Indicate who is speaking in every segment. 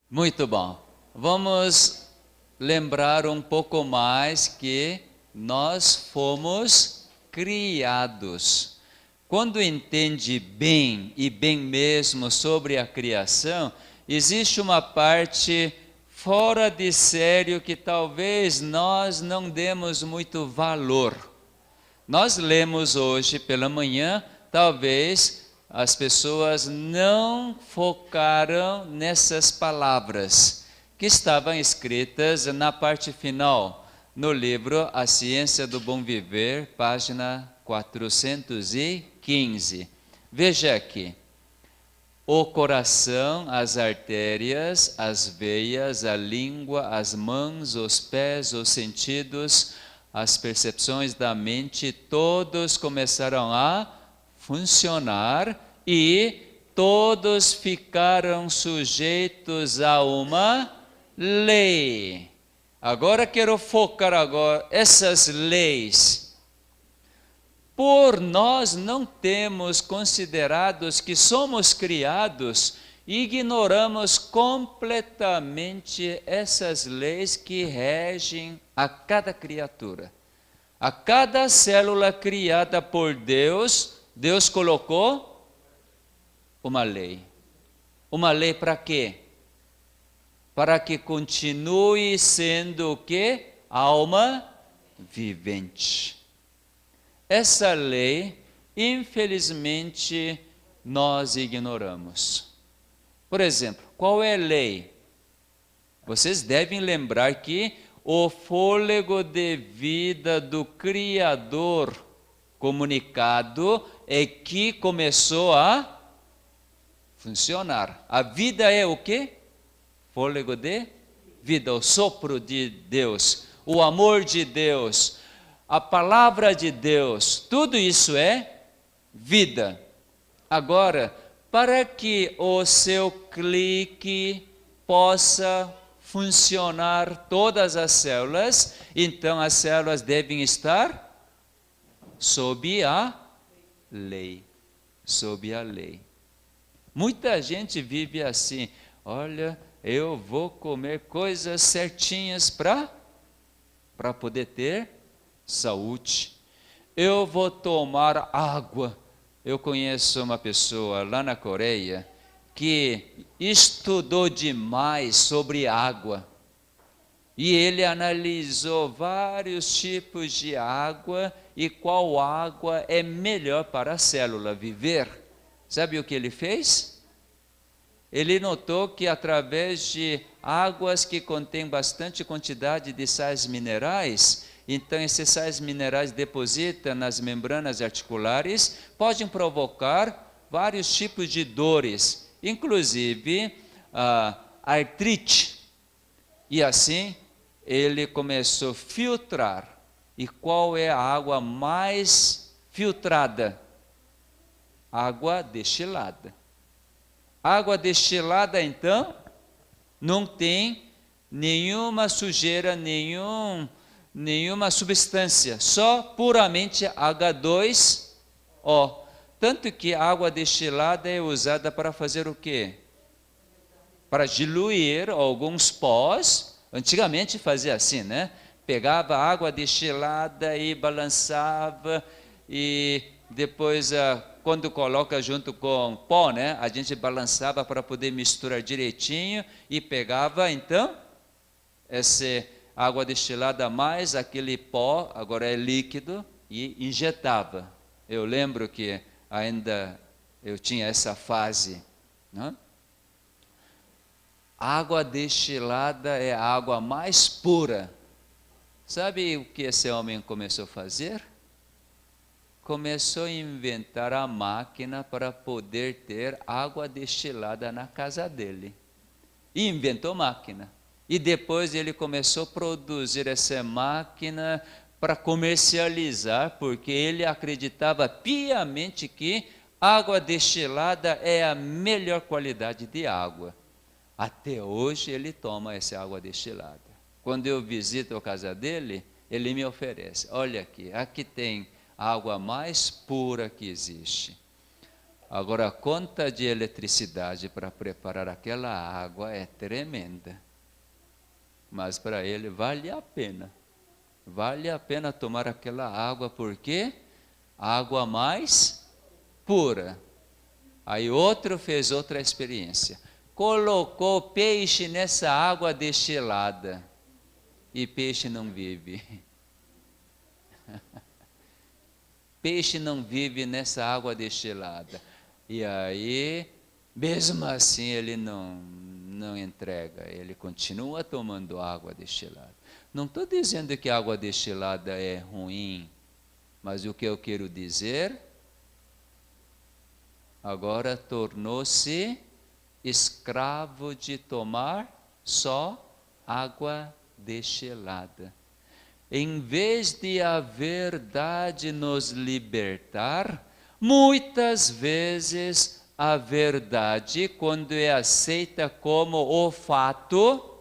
Speaker 1: Muito bom. Vamos lembrar um pouco mais que nós fomos criados. Quando entende bem e bem mesmo sobre a criação, existe uma parte fora de sério que talvez nós não demos muito valor. Nós lemos hoje pela manhã, talvez as pessoas não focaram nessas palavras que estavam escritas na parte final, no livro A Ciência do Bom Viver, página 415. Veja aqui: o coração, as artérias, as veias, a língua, as mãos, os pés, os sentidos, as percepções da mente, todos começaram a funcionar e todos ficaram sujeitos a uma lei. Agora quero focar essas leis. Por nós não temos considerados que somos criados, ignoramos completamente essas leis que regem a cada criatura. A cada célula criada por Deus, Deus colocou uma lei. Uma lei para quê? Para que continue sendo o quê? Alma vivente. Essa lei, infelizmente, nós ignoramos. Por exemplo, qual é a lei? Vocês devem lembrar que o fôlego de vida do Criador comunicado é que começou a funcionar. A vida é o quê? Fôlego de vida, o sopro de Deus, o amor de Deus, a palavra de Deus, tudo isso é vida. Agora, para que o seu clique possa funcionar todas as células, então as células devem estar sob a lei. Sob a lei. Muita gente vive assim: olha, eu vou comer coisas certinhas para poder ter saúde. Eu vou tomar água. Eu conheço uma pessoa lá na Coreia que estudou demais sobre água. E ele analisou vários tipos de água e qual água é melhor para a célula viver. Sabe o que ele fez? Ele notou que através de águas que contêm bastante quantidade de sais minerais, então esses sais minerais depositam nas membranas articulares, podem provocar vários tipos de dores, inclusive artrite. E assim ele começou a filtrar. E qual é a água mais filtrada? Água destilada. Água destilada, então, não tem nenhuma sujeira, nenhuma substância, só puramente H2O. Tanto que a água destilada é usada para fazer o quê? Para diluir alguns pós. Antigamente fazia assim, né? Pegava água destilada e balançava, e depois, quando coloca junto com pó, né? A gente balançava para poder misturar direitinho e pegava, então, essa água destilada mais aquele pó, agora é líquido, e injetava. Eu lembro que ainda eu tinha essa fase, né? Água destilada é a água mais pura. Sabe o que esse homem começou a fazer? Começou a inventar a máquina para poder ter água destilada na casa dele. E inventou máquina. E depois ele começou a produzir essa máquina para comercializar, porque ele acreditava piamente que água destilada é a melhor qualidade de água. Até hoje ele toma essa água destilada. Quando eu visito a casa dele, ele me oferece: olha aqui, aqui tem a água mais pura que existe. Agora, a conta de eletricidade para preparar aquela água é tremenda. Mas para ele vale a pena. Vale a pena tomar aquela água, porque água mais pura. Aí outro fez outra experiência. Colocou peixe nessa água destilada. E peixe não vive. Peixe não vive nessa água destilada. E aí, mesmo assim, ele não entrega. Ele continua tomando água destilada. Não estou dizendo que a água destilada é ruim. Mas o que eu quero dizer, agora tornou-se escravo de tomar só água destilada. Em vez de a verdade nos libertar, muitas vezes a verdade, quando é aceita como o fato,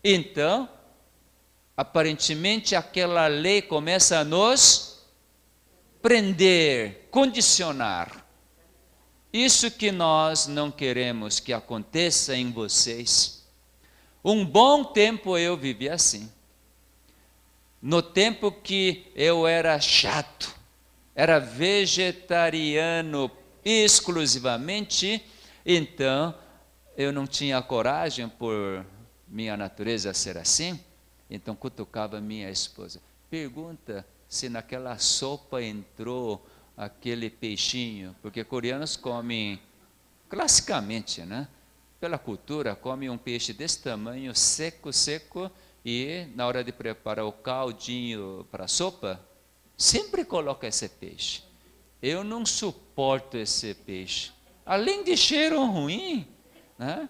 Speaker 1: então, aparentemente aquela lei começa a nos prender, condicionar. Isso que nós não queremos que aconteça em vocês. Um bom tempo eu vivi assim. No tempo que eu era chato, era vegetariano exclusivamente, então eu não tinha coragem, por minha natureza ser assim, então cutucava minha esposa. Pergunta se naquela sopa entrou aquele peixinho, porque coreanos comem, classicamente, né? Pela cultura, comem um peixe desse tamanho, seco, e na hora de preparar o caldinho para a sopa, sempre coloca esse peixe. Eu não suporto esse peixe. Além de cheiro ruim, né?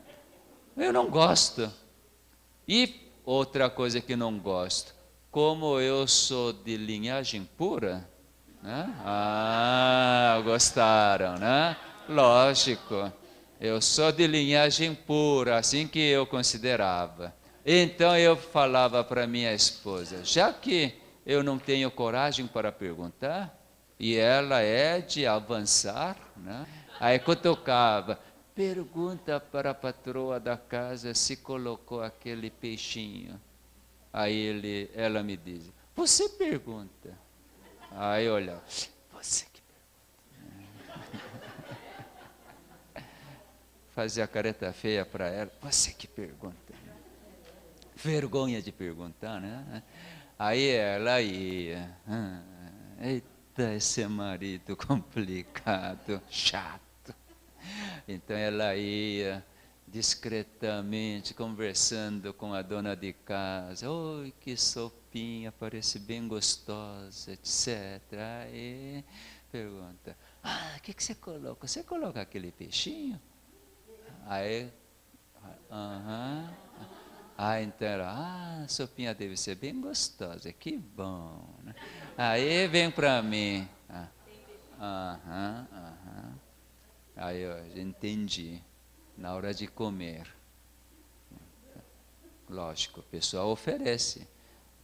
Speaker 1: Eu não gosto. E outra coisa que não gosto, como eu sou de linhagem pura, né? Gostaram, né? Lógico, eu sou de linhagem pura, assim que eu considerava. Então eu falava para minha esposa, já que eu não tenho coragem para perguntar, e ela é de avançar, né? Aí cutucava, pergunta para a patroa da casa se colocou aquele peixinho. Aí ela me diz, você pergunta. Aí olha, você que pergunta. Fazia a careta feia para ela, você que pergunta. Vergonha de perguntar, né? Aí ela ia, eita, esse marido complicado, chato. Então ela ia discretamente conversando com a dona de casa. Oi, que sopinha, parece bem gostosa, etc. Aí pergunta, o que você coloca? Você coloca aquele peixinho? Aí, então ela, a sopinha deve ser bem gostosa, que bom, né? Aí vem para mim, aí eu entendi, na hora de comer, lógico, o pessoal oferece,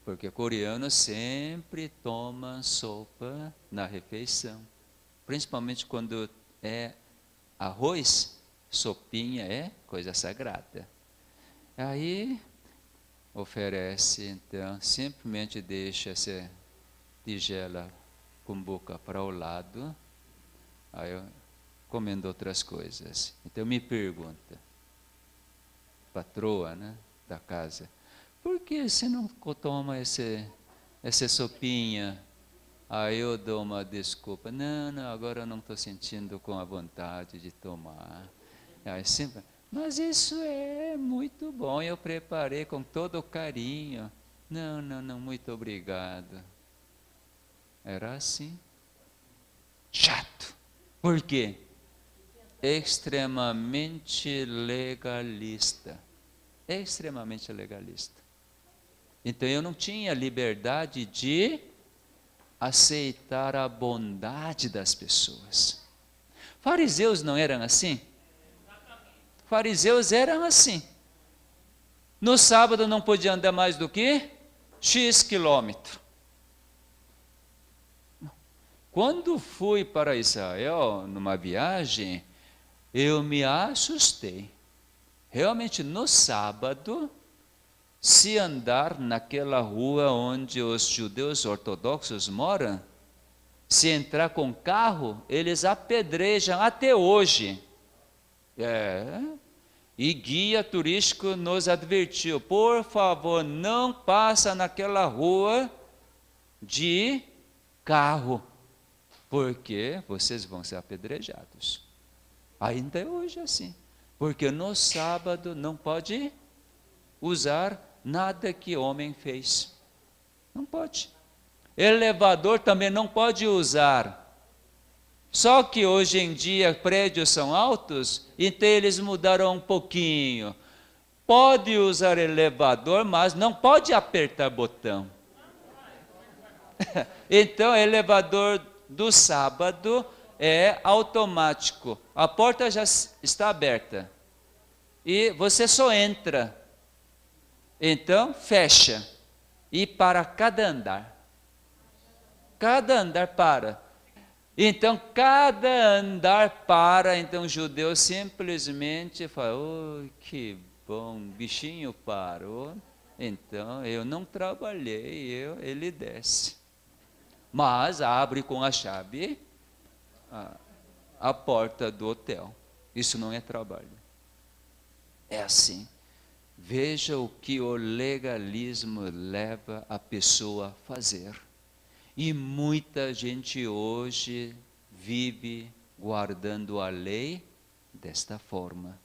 Speaker 1: porque coreano sempre toma sopa na refeição, principalmente quando é arroz, sopinha é coisa sagrada. Aí oferece, então, simplesmente deixa essa tigela com boca para o lado, aí eu comendo outras coisas. Então me pergunta, patroa, né, da casa, por que você não toma essa sopinha? Aí eu dou uma desculpa, não, agora eu não estou sentindo com a vontade de tomar. Aí sempre, mas isso é muito bom, eu preparei com todo o carinho. Não, muito obrigado. Era assim. Chato. Por quê? Extremamente legalista. Extremamente legalista. Então eu não tinha liberdade de aceitar a bondade das pessoas. Fariseus não eram assim? Fariseus eram assim. No sábado não podia andar mais do que X quilômetro. Quando fui para Israel, numa viagem, eu me assustei. Realmente, no sábado, se andar naquela rua onde os judeus ortodoxos moram, se entrar com carro, eles apedrejam até hoje. E guia turístico nos advertiu, por favor, não passa naquela rua de carro, porque vocês vão ser apedrejados. Ainda é hoje assim, porque no sábado não pode usar nada que homem fez. Não pode. Elevador também não pode usar. Só que hoje em dia prédios são altos, então eles mudaram um pouquinho. Pode usar elevador, mas não pode apertar botão. Então, elevador do sábado é automático. A porta já está aberta. E você só entra. Então, fecha. E para cada andar. Cada andar para. Então, cada andar para. Então, o judeu simplesmente fala, oh, que bom, bichinho parou. Então, eu não trabalhei, ele desce. Mas abre com a chave a porta do hotel. Isso não é trabalho. É assim. Veja o que o legalismo leva a pessoa a fazer. E muita gente hoje vive guardando a lei desta forma.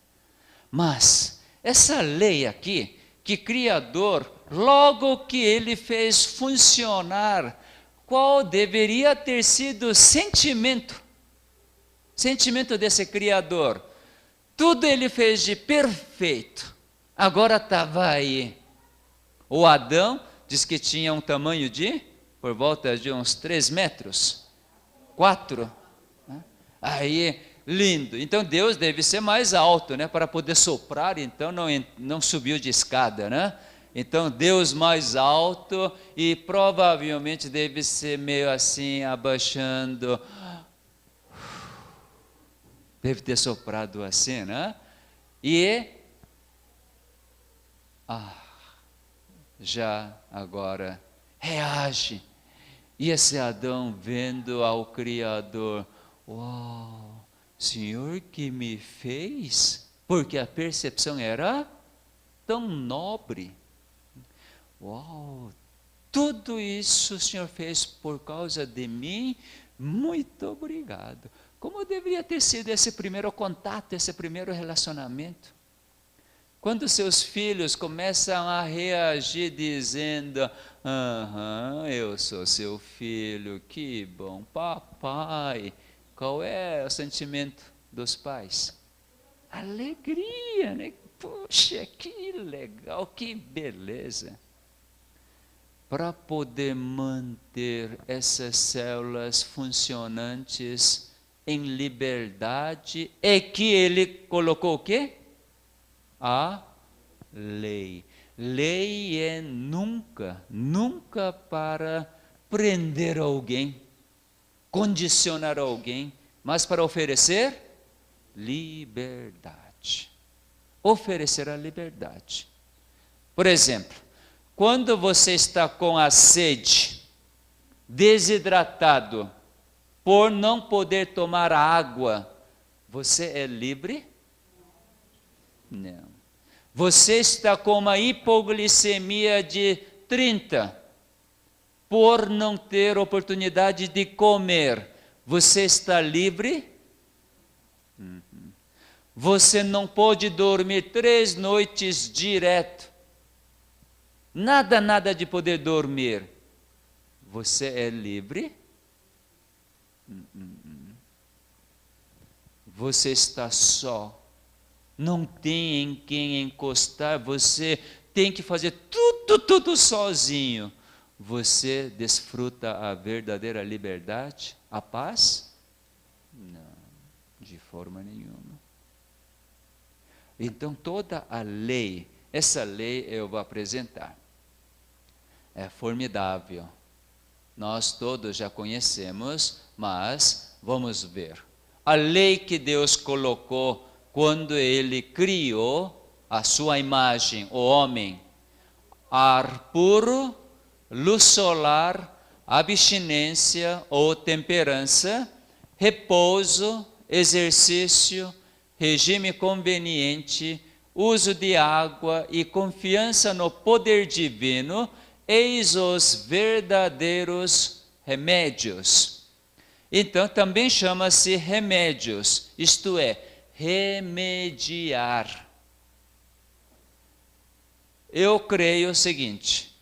Speaker 1: Mas essa lei aqui, que Criador, logo que ele fez funcionar, qual deveria ter sido o sentimento desse Criador? Tudo ele fez de perfeito. Agora estava aí. O Adão diz que tinha um tamanho de, por volta de uns 3 metros. 4. Aí, lindo. Então Deus deve ser mais alto, né? Para poder soprar, então não subiu de escada, né? Então Deus mais alto e provavelmente deve ser meio assim, abaixando. Deve ter soprado assim, né? E já agora reage. E esse Adão vendo ao Criador, uau, Senhor que me fez, porque a percepção era tão nobre. Uau, tudo isso o Senhor fez por causa de mim, muito obrigado. Como deveria ter sido esse primeiro contato, esse primeiro relacionamento? Quando seus filhos começam a reagir dizendo, eu sou seu filho, que bom, papai. Qual é o sentimento dos pais? Alegria, né? Puxa, que legal, que beleza. Para poder manter essas células funcionantes em liberdade, é que ele colocou o quê? A lei. Lei é nunca para prender alguém, condicionar alguém, mas para oferecer liberdade. Oferecer a liberdade. Por exemplo, quando você está com a sede, desidratado, por não poder tomar água, você é livre? Não. Você está com uma hipoglicemia de 30, por não ter oportunidade de comer, você está livre? Você não pode dormir 3 noites direto. Nada de poder dormir. Você é livre? Você está só. Não tem em quem encostar. Você tem que fazer tudo sozinho. Você desfruta a verdadeira liberdade? A paz? Não, de forma nenhuma. Então toda a lei, essa lei eu vou apresentar. É formidável. nós todos já conhecemos, mas vamos ver. A lei que Deus colocou quando Ele criou a sua imagem, o homem: ar puro, luz solar, abstinência ou temperança, repouso, exercício, regime conveniente, uso de água e confiança no poder divino, eis os verdadeiros remédios. Então, também chama-se remédios, isto é, remediar. Eu creio o seguinte: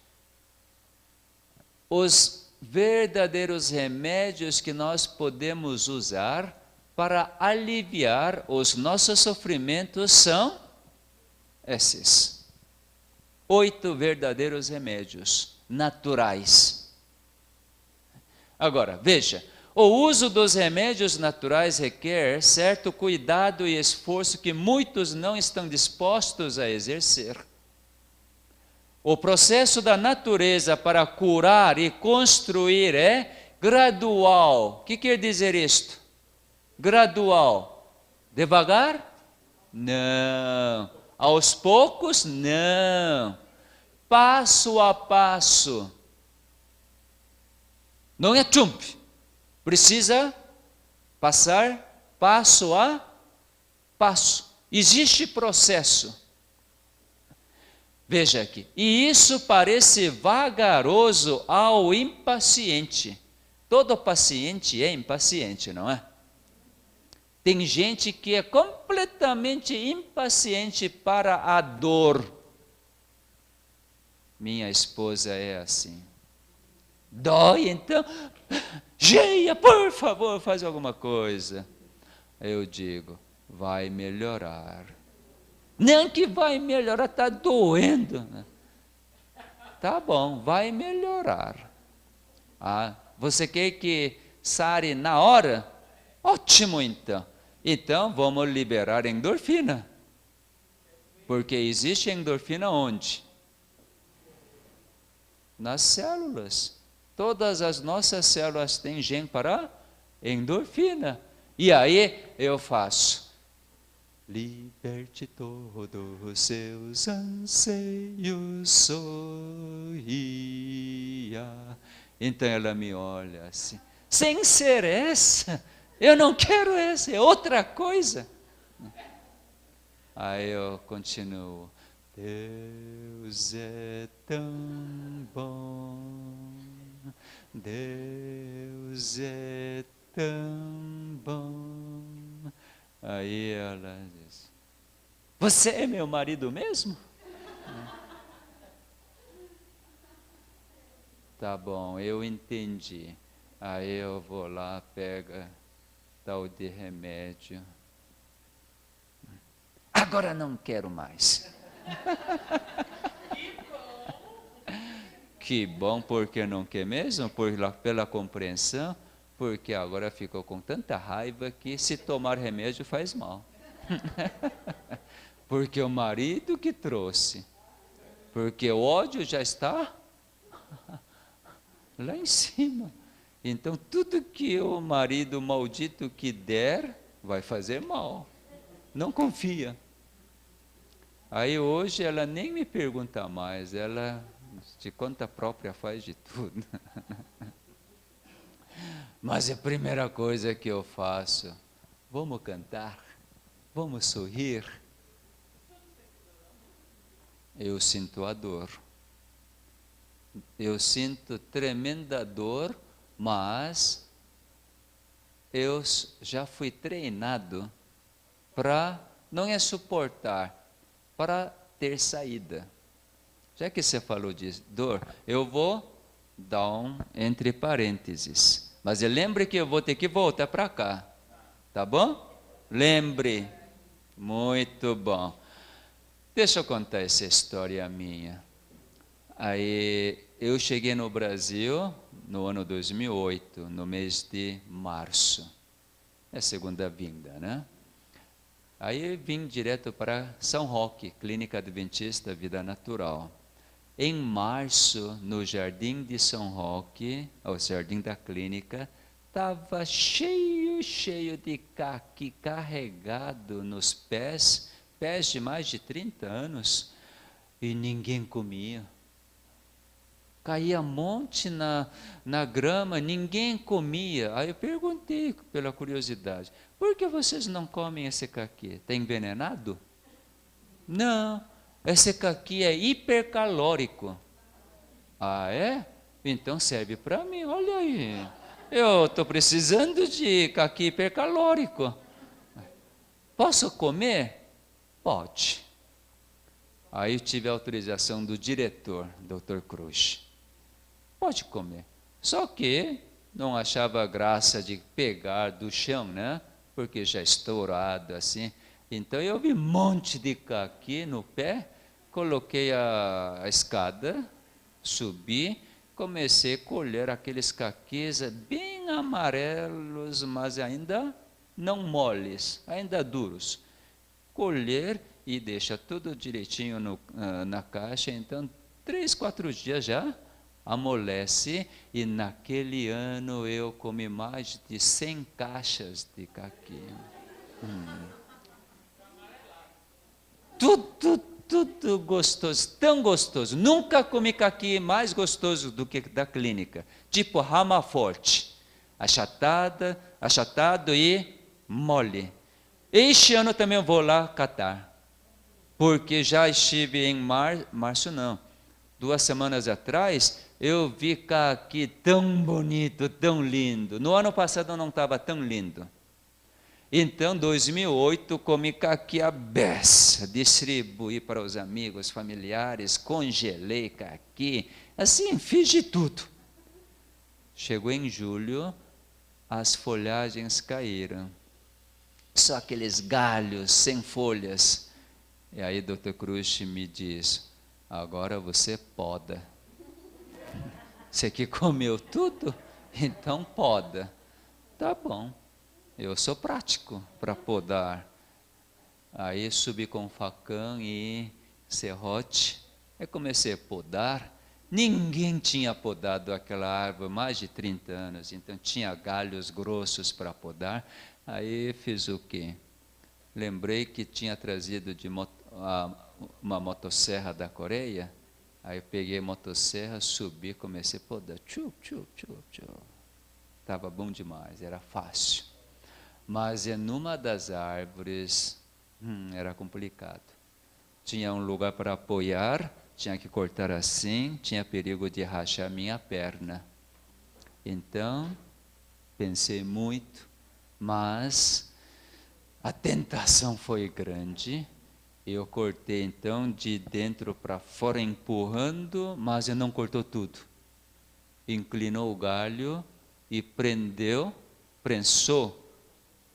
Speaker 1: os verdadeiros remédios que nós podemos usar para aliviar os nossos sofrimentos são esses 8 verdadeiros remédios naturais. Agora, veja, o uso dos remédios naturais requer certo cuidado e esforço que muitos não estão dispostos a exercer. O processo da natureza para curar e construir é gradual. O que quer dizer isto? Gradual. Devagar? Não. Aos poucos? Não. Passo a passo. Não é tchump. Precisa passar passo a passo. Existe processo. Veja aqui. E isso parece vagaroso ao impaciente. Todo paciente é impaciente, não é? Tem gente que é completamente impaciente para a dor. Minha esposa é assim. Dói, então, Geia, por favor, faz alguma coisa. Eu digo, vai melhorar. Não que vai melhorar, está doendo. Tá bom, vai melhorar. Ah, você quer que sare na hora? Ótimo, então. Então, vamos liberar endorfina. Porque existe endorfina onde? Nas células. Todas as nossas células têm gene para endorfina. E aí eu faço. Liberte todos os seus anseios, sorria. Então ela me olha assim, sem ser essa, eu não quero essa, é outra coisa. Aí eu continuo, Deus é tão bom, Deus é tão bom. Aí ela diz, você é meu marido mesmo? Tá bom, eu entendi. Aí eu vou lá, pega tal de remédio. Agora não quero mais. Que bom, porque não quer mesmo? Pela compreensão. Porque agora ficou com tanta raiva que se tomar remédio faz mal. Porque o marido que trouxe. Porque o ódio já está lá em cima. Então tudo que o marido maldito que der, vai fazer mal. Não confia. Aí hoje ela nem me pergunta mais, ela de conta própria faz de tudo. Mas a primeira coisa que eu faço, vamos cantar, vamos sorrir. Eu sinto a dor. Eu sinto tremenda dor, mas eu já fui treinado para, não é suportar, para ter saída. Já que você falou de dor, eu vou dar um entre parênteses. Mas lembre que eu vou ter que voltar para cá. Tá bom? Lembre. Muito bom. Deixa eu contar essa história minha. Aí eu cheguei no Brasil no ano 2008, no mês de março. É a segunda vinda, né? Aí vim direto para São Roque, Clínica Adventista Vida Natural. Em março, no Jardim de São Roque, o Jardim da Clínica, estava cheio de caqui carregado nos pés de mais de 30 anos, e ninguém comia. Caía monte na grama, ninguém comia. Aí eu perguntei, pela curiosidade, por que vocês não comem esse caqui? Está envenenado? Não, esse caqui é hipercalórico. Ah, é? Então serve para mim, olha aí. Eu estou precisando de caqui hipercalórico. Posso comer? Pode. Aí eu tive a autorização do diretor, Dr. Cruz. Pode comer. Só que não achava graça de pegar do chão, né? Porque já estourado assim. Então eu vi um monte de caqui no pé, coloquei a escada, subi, comecei a colher aqueles caquis bem amarelos, mas ainda não moles, ainda duros. Colher e deixa tudo direitinho na caixa, então 3, 4 dias já amolece, e naquele ano eu comi mais de 100 caixas de caqui. Tudo gostoso, tão gostoso. Nunca comi caqui mais gostoso do que da clínica. Tipo rama forte, achatado e mole. Este ano também eu vou lá catar, porque já estive em março não, 2 semanas atrás, eu vi caqui tão bonito, tão lindo. No ano passado não estava tão lindo. Então, 2008, comi caqui à beça, distribuí para os amigos, familiares, congelei caqui, assim, fiz de tudo. Chegou em julho, as folhagens caíram, só aqueles galhos sem folhas. E aí Dr. Cruz me diz, agora você poda. Você que comeu tudo? Então poda. Tá bom. Eu sou prático para podar. Aí subi com facão e serrote. Aí comecei a podar. Ninguém tinha podado aquela árvore há mais de 30 anos. Então tinha galhos grossos para podar. Aí fiz o quê? Lembrei que tinha trazido uma motosserra da Coreia. Aí eu peguei a motosserra, subi, comecei a podar. Estava bom demais, era fácil. Mas numa das árvores, era complicado. Tinha um lugar para apoiar, tinha que cortar assim, tinha perigo de rachar minha perna. Então, pensei muito, mas a tentação foi grande. Eu cortei então de dentro para fora, empurrando, mas não cortou tudo. Inclinou o galho e prensou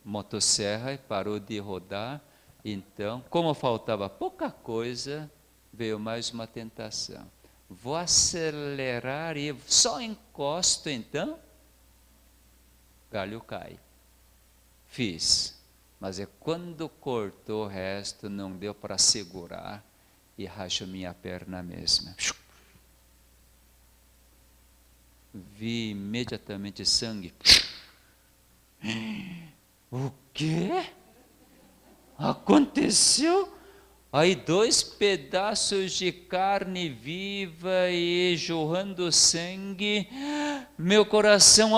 Speaker 1: motosserra e parou de rodar. Então, como faltava pouca coisa, veio mais uma tentação. Vou acelerar e só encosto, então, galho cai. Fiz, mas quando cortou o resto, não deu para segurar e rachou minha perna mesmo. Vi imediatamente sangue. O quê? Aconteceu? Aí 2 pedaços de carne viva e jorrando sangue, meu coração...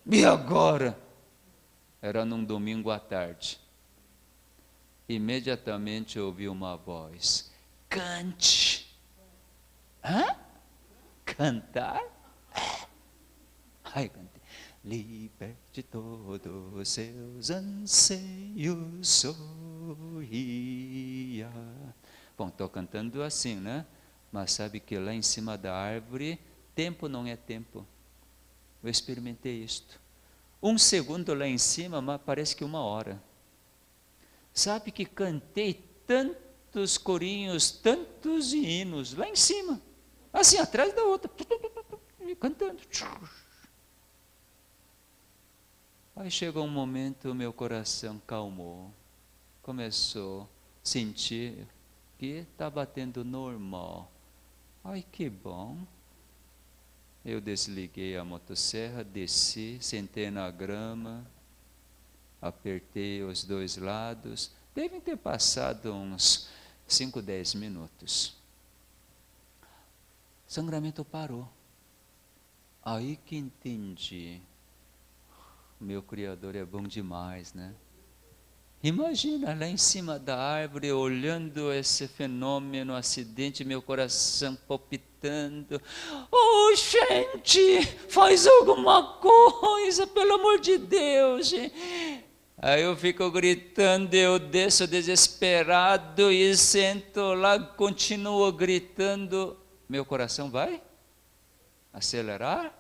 Speaker 1: E agora? Era num domingo à tarde. Imediatamente ouvi uma voz: cante. Hã? Cantar? Ai, cantei. Liberte todos os seus anseios, sorria. Bom, estou cantando assim, né? Mas sabe que lá em cima da árvore, tempo não é tempo. Eu experimentei isto. 1 segundo lá em cima, mas parece que 1 hora. Sabe que cantei tantos corinhos, tantos hinos lá em cima, assim atrás da outra, cantando. Aí chegou um momento, meu coração calmou, começou a sentir aqui, está batendo normal. Ai, que bom. Eu desliguei a motosserra, desci, sentei na grama, apertei os dois lados. Devem ter passado uns 5, 10 minutos. O sangramento parou. Aí que entendi. Meu Criador é bom demais, né? Imagina lá em cima da árvore, olhando esse fenômeno, acidente, meu coração palpitando. Oh, gente, faz alguma coisa, pelo amor de Deus, gente. Aí eu fico gritando, eu desço desesperado e sento lá, continuo gritando. Meu coração vai acelerar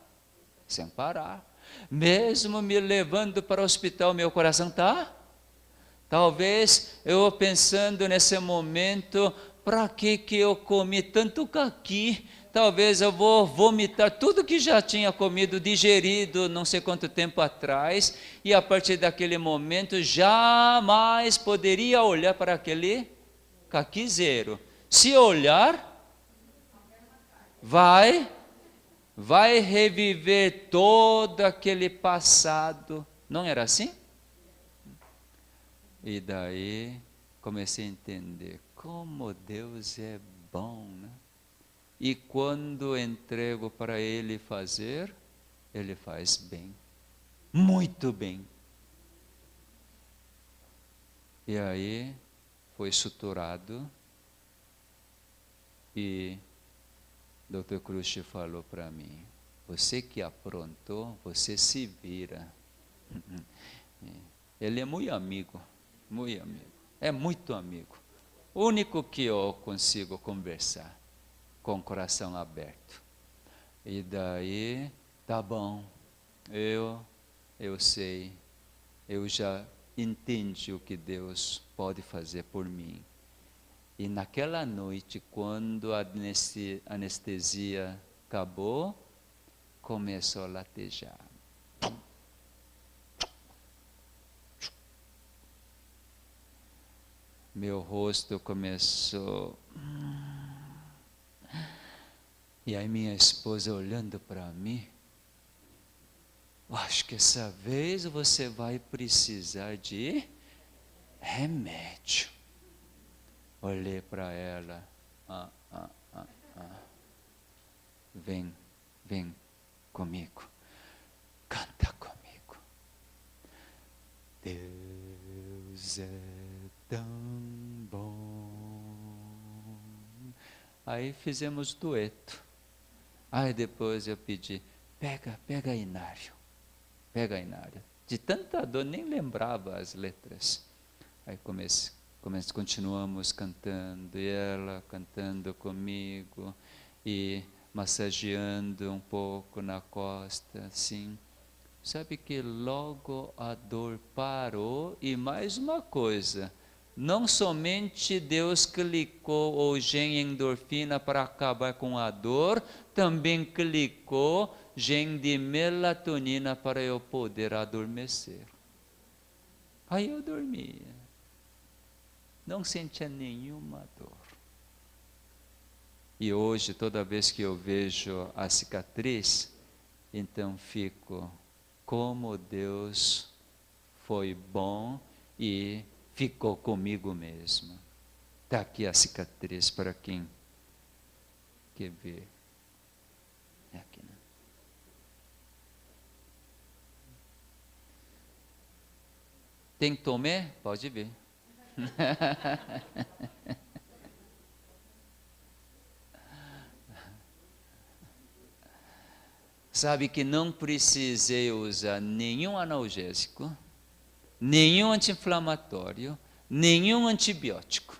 Speaker 1: sem parar. Mesmo me levando para o hospital, meu coração está? Talvez eu pensando nesse momento, para que eu comi tanto caqui? Talvez eu vou vomitar tudo que já tinha comido, digerido não sei quanto tempo atrás, e a partir daquele momento jamais poderia olhar para aquele caquizeiro. Se olhar, vai reviver todo aquele passado. Não era assim? E daí comecei a entender como Deus é bom, né? E quando entrego para Ele fazer, Ele faz bem, muito bem. E aí foi suturado e Dr. Cruz falou para mim: você que aprontou, você se vira. Ele é muito amigo. Muito amigo, é muito amigo. O único que eu consigo conversar com o coração aberto. E daí, tá bom, eu sei, eu já entendi o que Deus pode fazer por mim. E naquela noite, quando a anestesia acabou, começou a latejar. Meu rosto começou. E aí minha esposa olhando para mim, acho que essa vez você vai precisar de remédio. Olhei para ela, vem comigo, canta comigo. Deus é tão bom. Aí fizemos dueto. Aí depois eu pedi, pega Inário. De tanta dor, nem lembrava as letras. Aí continuamos cantando, e ela cantando comigo, e massageando um pouco na costa, assim. Sabe que logo a dor parou, e mais uma coisa, não somente Deus clicou o gene endorfina para acabar com a dor, também clicou gene de melatonina para eu poder adormecer. Aí eu dormia, não sentia nenhuma dor. E hoje, toda vez que eu vejo a cicatriz, então fico, como Deus foi bom e ficou comigo mesmo. Está aqui a cicatriz para quem quer ver. É aqui, né? Tem tomé? Pode ver. Sabe que não precisei usar nenhum analgésico, nenhum anti-inflamatório, nenhum antibiótico.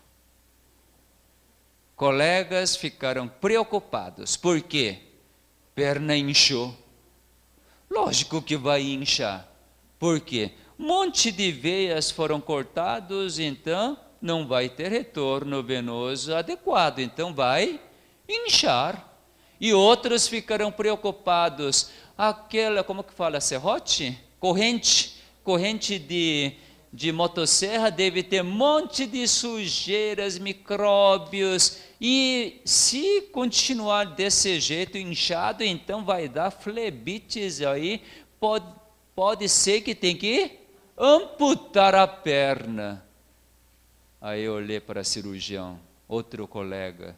Speaker 1: Colegas ficaram preocupados. Por quê? Perna inchou. Lógico que vai inchar. Por quê? Um monte de veias foram cortados, então não vai ter retorno venoso adequado, então vai inchar. E outros ficaram preocupados. Aquela, como que fala, serrote? Corrente de motosserra deve ter um monte de sujeiras, micróbios, e se continuar desse jeito inchado, então vai dar flebites aí, pode ser que tem que amputar a perna. Aí eu olhei para o cirurgião, outro colega,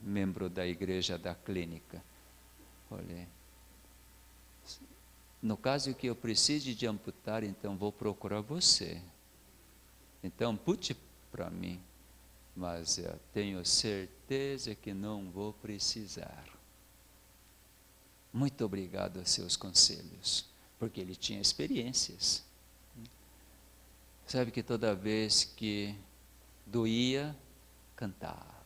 Speaker 1: membro da igreja da clínica. Olhei. No caso que eu precise de amputar, então vou procurar você. Então ampute para mim. Mas eu tenho certeza que não vou precisar. Muito obrigado aos seus conselhos, porque ele tinha experiências. Sabe que toda vez que doía, cantava.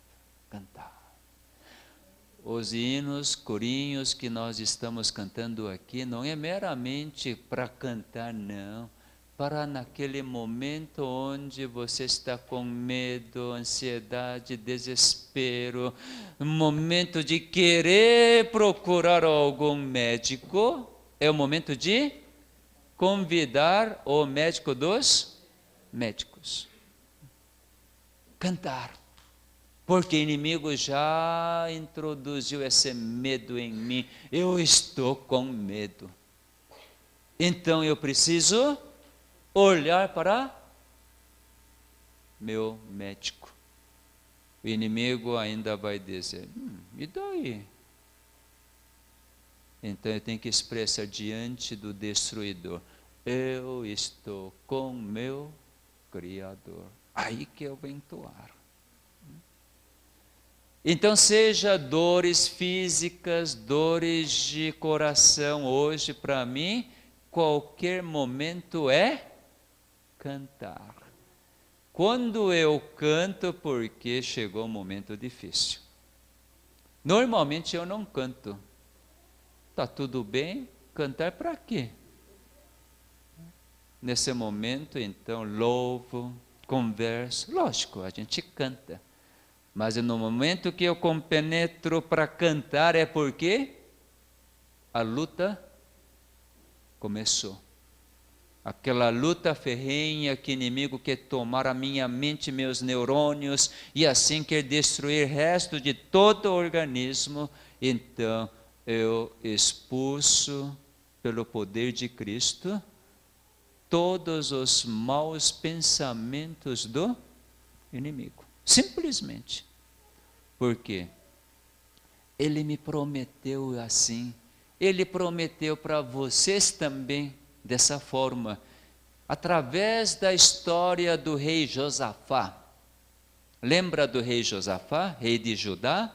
Speaker 1: Os hinos, corinhos que nós estamos cantando aqui, não é meramente para cantar, não. Para naquele momento onde você está com medo, ansiedade, desespero, um momento de querer procurar algum médico, é o momento de convidar o médico dos médicos. Cantar. Porque o inimigo já introduziu esse medo em mim. Eu estou com medo. Então eu preciso olhar para meu médico. O inimigo ainda vai dizer, e daí? Então eu tenho que expressar diante do destruidor, eu estou com meu Criador. Aí que eu vou entoar. Então, seja dores físicas, dores de coração, hoje para mim, qualquer momento é cantar. Quando eu canto, porque chegou um momento difícil. Normalmente eu não canto. Está tudo bem? Cantar para quê? Nesse momento, então, louvo, converso. Lógico, a gente canta. Mas no momento que eu compenetro para cantar é porque a luta começou. Aquela luta ferrenha que o inimigo quer tomar a minha mente, meus neurônios, e assim quer destruir o resto de todo o organismo. Então eu expulso pelo poder de Cristo todos os maus pensamentos do inimigo. Simplesmente. Porque ele me prometeu assim. Ele prometeu para vocês também dessa forma. Através da história do rei Josafá. Lembra do rei Josafá, rei de Judá?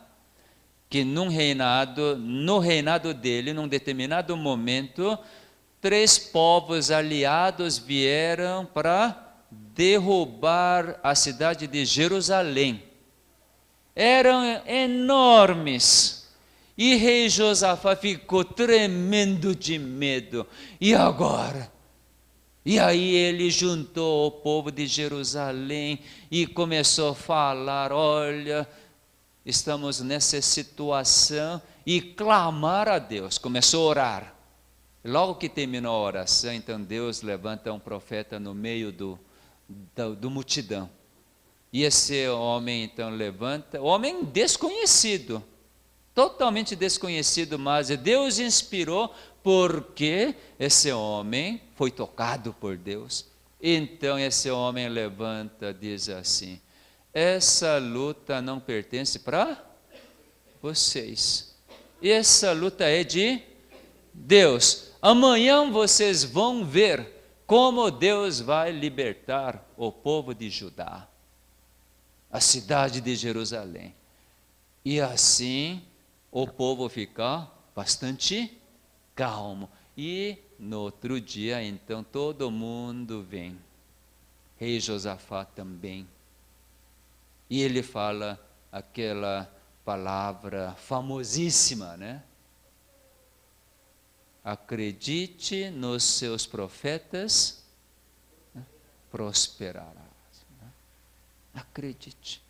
Speaker 1: Que no reinado dele, num determinado momento, 3 povos aliados vieram para derrubar a cidade de Jerusalém. Eram enormes. E rei Josafá ficou tremendo de medo. E agora? E aí ele juntou o povo de Jerusalém e começou a falar, olha, estamos nessa situação, e clamar a Deus. Começou a orar. Logo que terminou a oração, então Deus levanta um profeta no meio do multidão. E esse homem então levanta, homem desconhecido, totalmente desconhecido, mas Deus inspirou porque esse homem foi tocado por Deus. Então esse homem levanta, diz assim, essa luta não pertence para vocês, essa luta é de Deus. Amanhã vocês vão ver como Deus vai libertar o povo de Judá, a cidade de Jerusalém. E assim o povo fica bastante calmo. E no outro dia, então, todo mundo vem. Rei Josafá também. E ele fala aquela palavra famosíssima, né? Acredite nos seus profetas, prosperará. Acredite.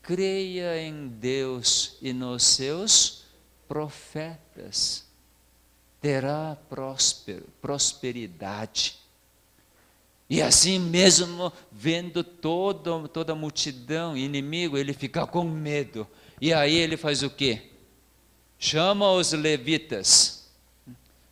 Speaker 1: Creia em Deus e nos seus profetas. Terá prosperidade. E assim mesmo, vendo toda a multidão, inimigo, ele fica com medo. E aí ele faz o quê? Chama os levitas.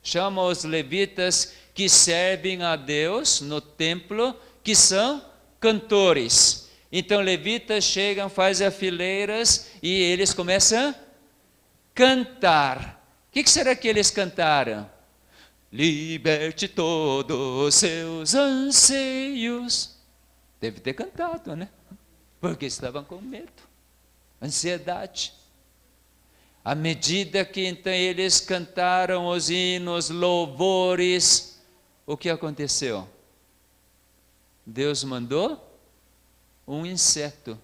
Speaker 1: Chama os levitas que servem a Deus no templo, que são cantores. Então levitas chegam, fazem as fileiras e eles começam a cantar. O que será que eles cantaram? Liberte todos os seus anseios. Deve ter cantado, né? Porque estavam com medo, ansiedade. À medida que então eles cantaram os hinos, louvores, o que aconteceu? Deus mandou um inseto.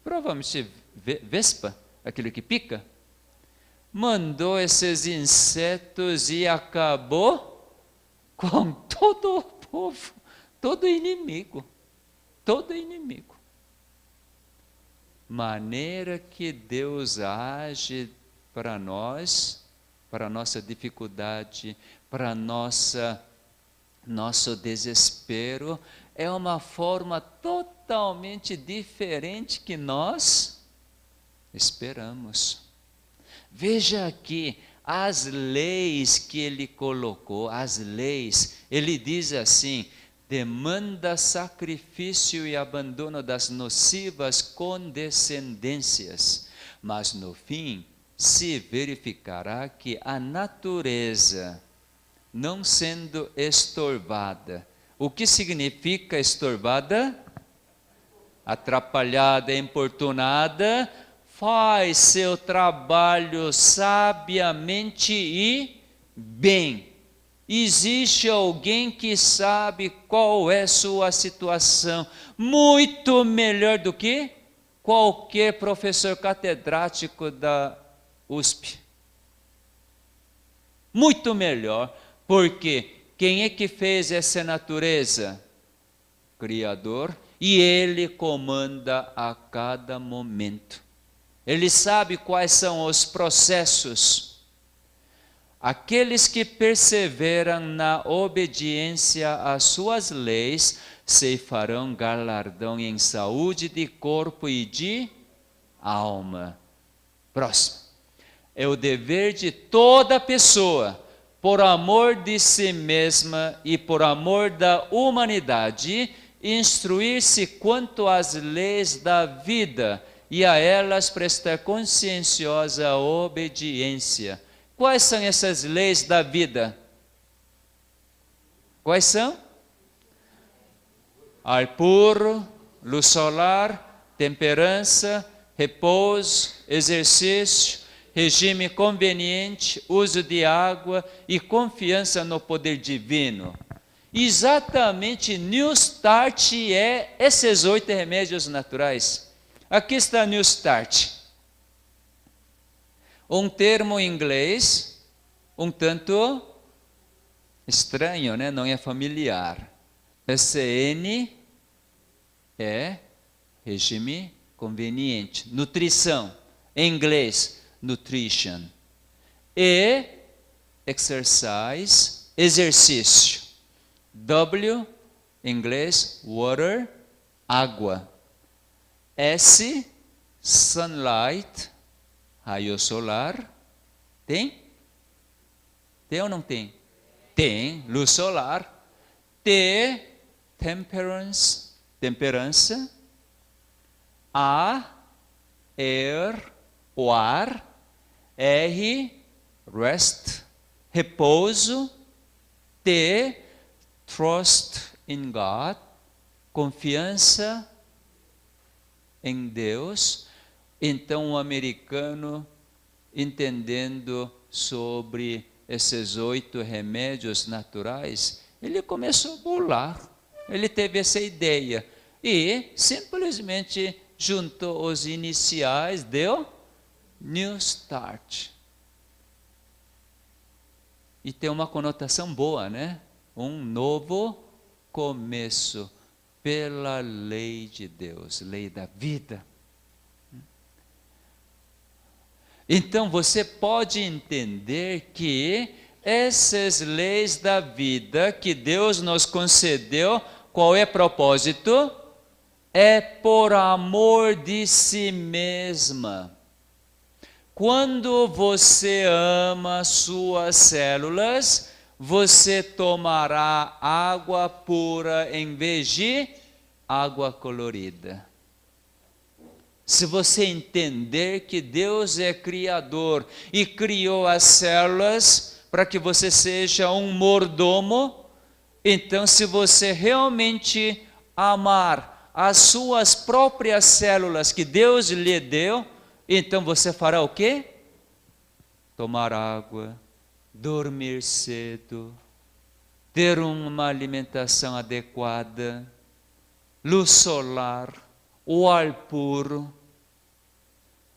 Speaker 1: Provavelmente vespa, aquele que pica. Mandou esses insetos e acabou com todo o povo, todo inimigo, todo inimigo. Maneira que Deus age para nós, para a nossa dificuldade, para nosso desespero, é uma forma totalmente diferente que nós esperamos. Veja aqui as leis que ele colocou, as leis, ele diz assim: demanda sacrifício e abandono das nocivas condescendências, mas no fim se verificará que a natureza, não sendo estorbada, o que significa estorbada? Atrapalhada, importunada, faz seu trabalho sabiamente e bem. Existe alguém que sabe qual é sua situação, muito melhor do que qualquer professor catedrático da USP. Muito melhor, porque quem é que fez essa natureza? Criador, e Ele comanda a cada momento. Ele sabe quais são os processos. Aqueles que perseveram na obediência às suas leis, ceifarão galardão em saúde de corpo e de alma. Próximo. É o dever de toda pessoa, por amor de si mesma e por amor da humanidade, instruir-se quanto às leis da vida e a elas prestar conscienciosa obediência. Quais são essas leis da vida? Quais são? Ar puro, luz solar, temperança, repouso, exercício, regime conveniente, uso de água e confiança no poder divino. Exatamente New Start é esses 8 remédios naturais. Aqui está New Start. Um termo em inglês, um tanto estranho, né? Não é familiar. SN é regime conveniente. Nutrição, em inglês, nutrition. E exercise, exercício. W, em inglês, water, água. S, sunlight, raio solar. Tem? Tem ou não tem? Tem, luz solar. T, temperance, temperança. A, air, o ar. R, rest, repouso. T, trust in God, confiança em Deus. Então o americano, entendendo sobre esses 8 remédios naturais, ele começou a bolar, ele teve essa ideia e simplesmente juntou os iniciais, deu New Start. E tem uma conotação boa, né? Um novo começo pela lei de Deus, lei da vida. Então você pode entender que Essas leis da vida que Deus nos concedeu, qual é o propósito? É por amor de si mesma. Quando você ama suas células, você tomará água pura em vez de água colorida. Se você entender que Deus é criador e criou as células para que você seja um mordomo, então se você realmente amar as suas próprias células que Deus lhe deu, então você fará o quê? Tomar água, dormir cedo, ter uma alimentação adequada, luz solar, o ar puro,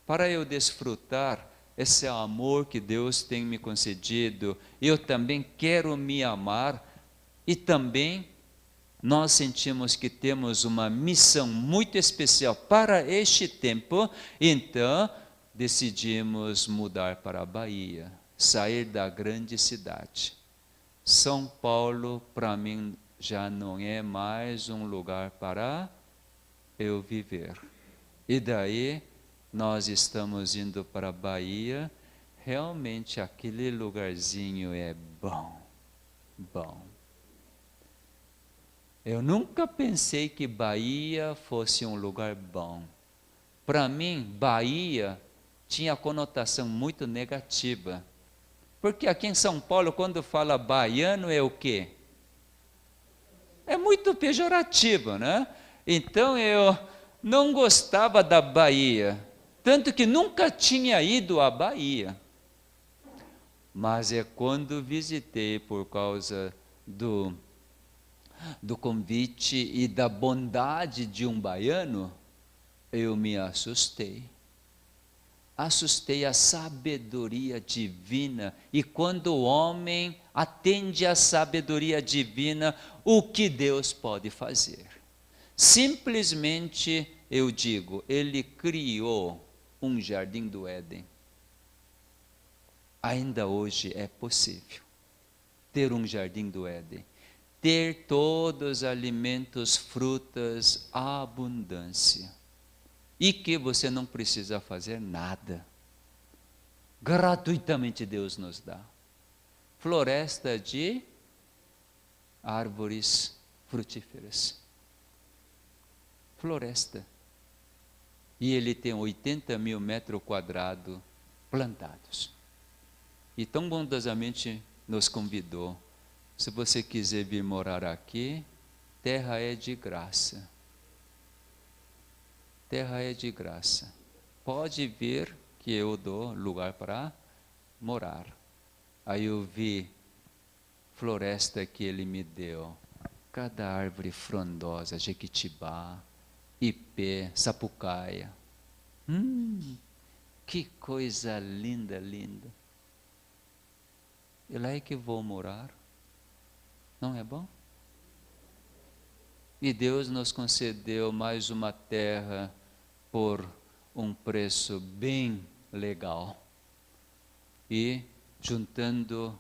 Speaker 1: para eu desfrutar esse amor que Deus tem me concedido. Eu também quero me amar e também nós sentimos que temos uma missão muito especial para este tempo, então decidimos mudar para a Bahia, sair da grande cidade. São Paulo, para mim, já não é mais um lugar para eu viver. E daí, nós estamos indo para a Bahia, realmente aquele lugarzinho é bom, bom. Eu nunca pensei que Bahia fosse um lugar bom. Para mim, Bahia tinha conotação muito negativa. Porque aqui em São Paulo, quando fala baiano, é o quê? É muito pejorativo, né? Então eu não gostava da Bahia, tanto que nunca tinha ido à Bahia. Mas é quando visitei por causa do convite e da bondade de um baiano, eu me assustei. Assustei a sabedoria divina, e quando o homem atende à sabedoria divina, o que Deus pode fazer? Simplesmente, eu digo, Ele criou um jardim do Éden. Ainda hoje é possível ter um jardim do Éden, ter todos os alimentos, frutas, abundância, e que você não precisa fazer nada. Gratuitamente Deus nos dá. Floresta de árvores frutíferas. Floresta. E ele tem 80 mil metros quadrados plantados. E tão bondosamente nos convidou. Se você quiser vir morar aqui, terra é de graça. Terra é de graça. Pode vir que eu dou lugar para morar. Aí eu vi floresta que ele me deu. Cada árvore frondosa, jequitibá, ipê, sapucaia. Que coisa linda, linda. E lá é que vou morar. Não é bom? E Deus nos concedeu mais uma terra por um preço bem legal. E juntando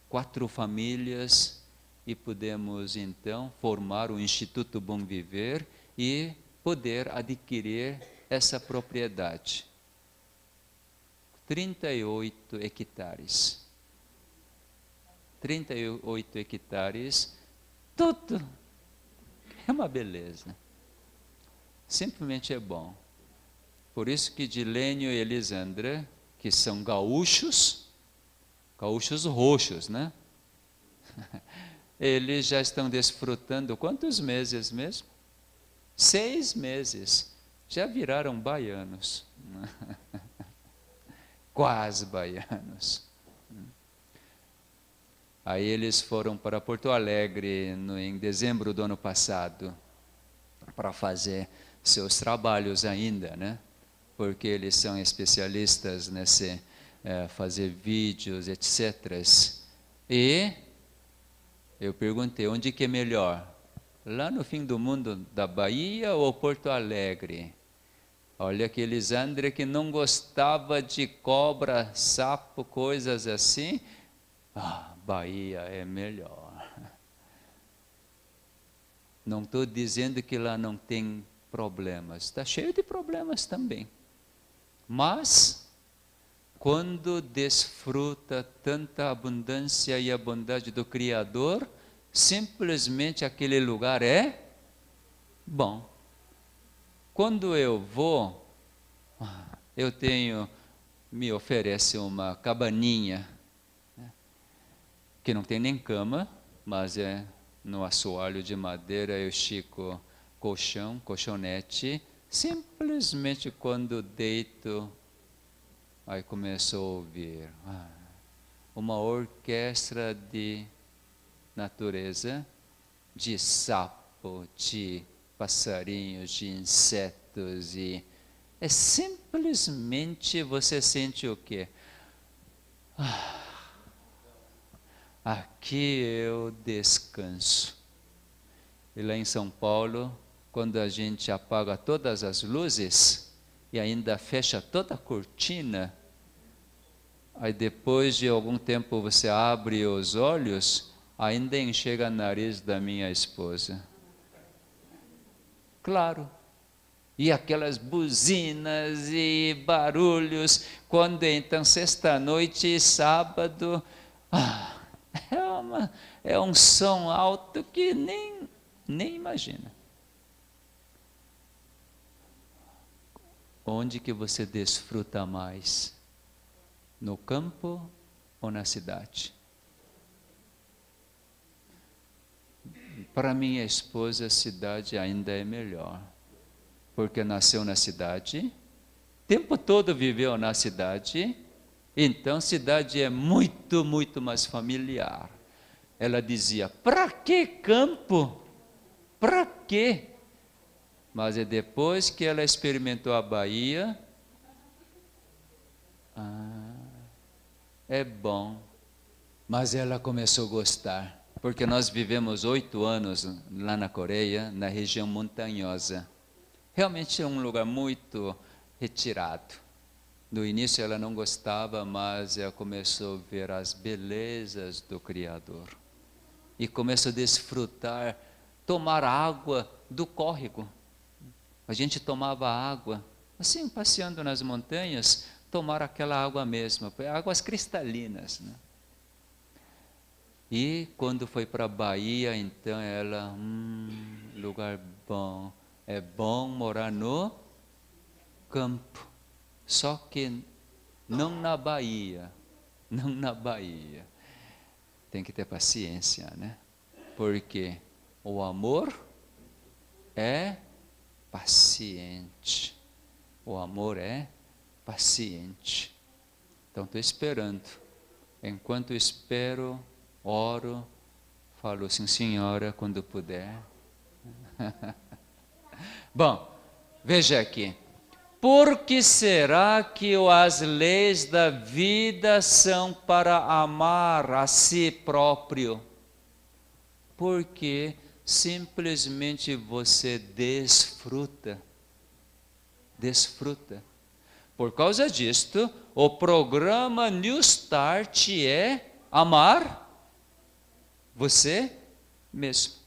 Speaker 1: 4 famílias, e pudemos então formar o Instituto Bom Viver e poder adquirir essa propriedade. 38 hectares. 38 hectares, tudo é uma beleza. Simplesmente é bom. Por isso que Dilênio e Elisandra, que são gaúchos roxos, né? Eles já estão desfrutando quantos meses mesmo? 6 meses. Já viraram baianos. Quase baianos. Aí eles foram para Porto Alegre em dezembro do ano passado para fazer seus trabalhos ainda, né? Porque eles são especialistas nesse fazer vídeos, etc. E eu perguntei, onde que é melhor? Lá no fim do mundo da Bahia ou Porto Alegre? Olha que Elisandra, que não gostava de cobra, sapo, coisas assim. Bahia é melhor. Não estou dizendo que lá não tem problemas, está cheio de problemas também. Mas, quando desfruta tanta abundância e a bondade do Criador, simplesmente aquele lugar é bom. Quando eu vou, me oferece uma cabaninha, que não tem nem cama, mas é no assoalho de madeira, eu estico colchonete, simplesmente quando deito, aí começo a ouvir uma orquestra de natureza, de sapo, de passarinhos, de insetos, e é simplesmente você sente o quê? Aqui eu descanso. E lá em São Paulo, quando a gente apaga todas as luzes e ainda fecha toda a cortina, aí depois de algum tempo você abre os olhos, ainda enxerga o nariz da minha esposa. Claro. E aquelas buzinas e barulhos, quando então sexta-noite e sábado, é um som alto que nem imagina. Onde que você desfruta mais? No campo ou na cidade? Para minha esposa, a cidade ainda é melhor, porque nasceu na cidade, o tempo todo viveu na cidade, então cidade é muito, muito mais familiar. Ela dizia, para que campo? Para quê? Mas é depois que ela experimentou a Bahia, é bom. Mas ela começou a gostar, porque nós vivemos 8 anos lá na Coreia, na região montanhosa. Realmente é um lugar muito retirado. No início ela não gostava, mas ela começou a ver as belezas do Criador. E começou a desfrutar, tomar água do córrego. A gente tomava água, assim, passeando nas montanhas, tomar aquela água mesmo, águas cristalinas, né? E quando foi para a Bahia, então ela, lugar bom, é bom morar no campo, só que não na Bahia, não na Bahia. Tem que ter paciência, né? Porque o amor é paciente. O amor é paciente. Então estou esperando. Enquanto espero, oro, falo sim, senhora, quando puder. Bom, veja aqui. Por que será que as leis da vida são para amar a si próprio? Porque simplesmente você desfruta. Desfruta. Por causa disto, o programa New Start é amar você mesmo.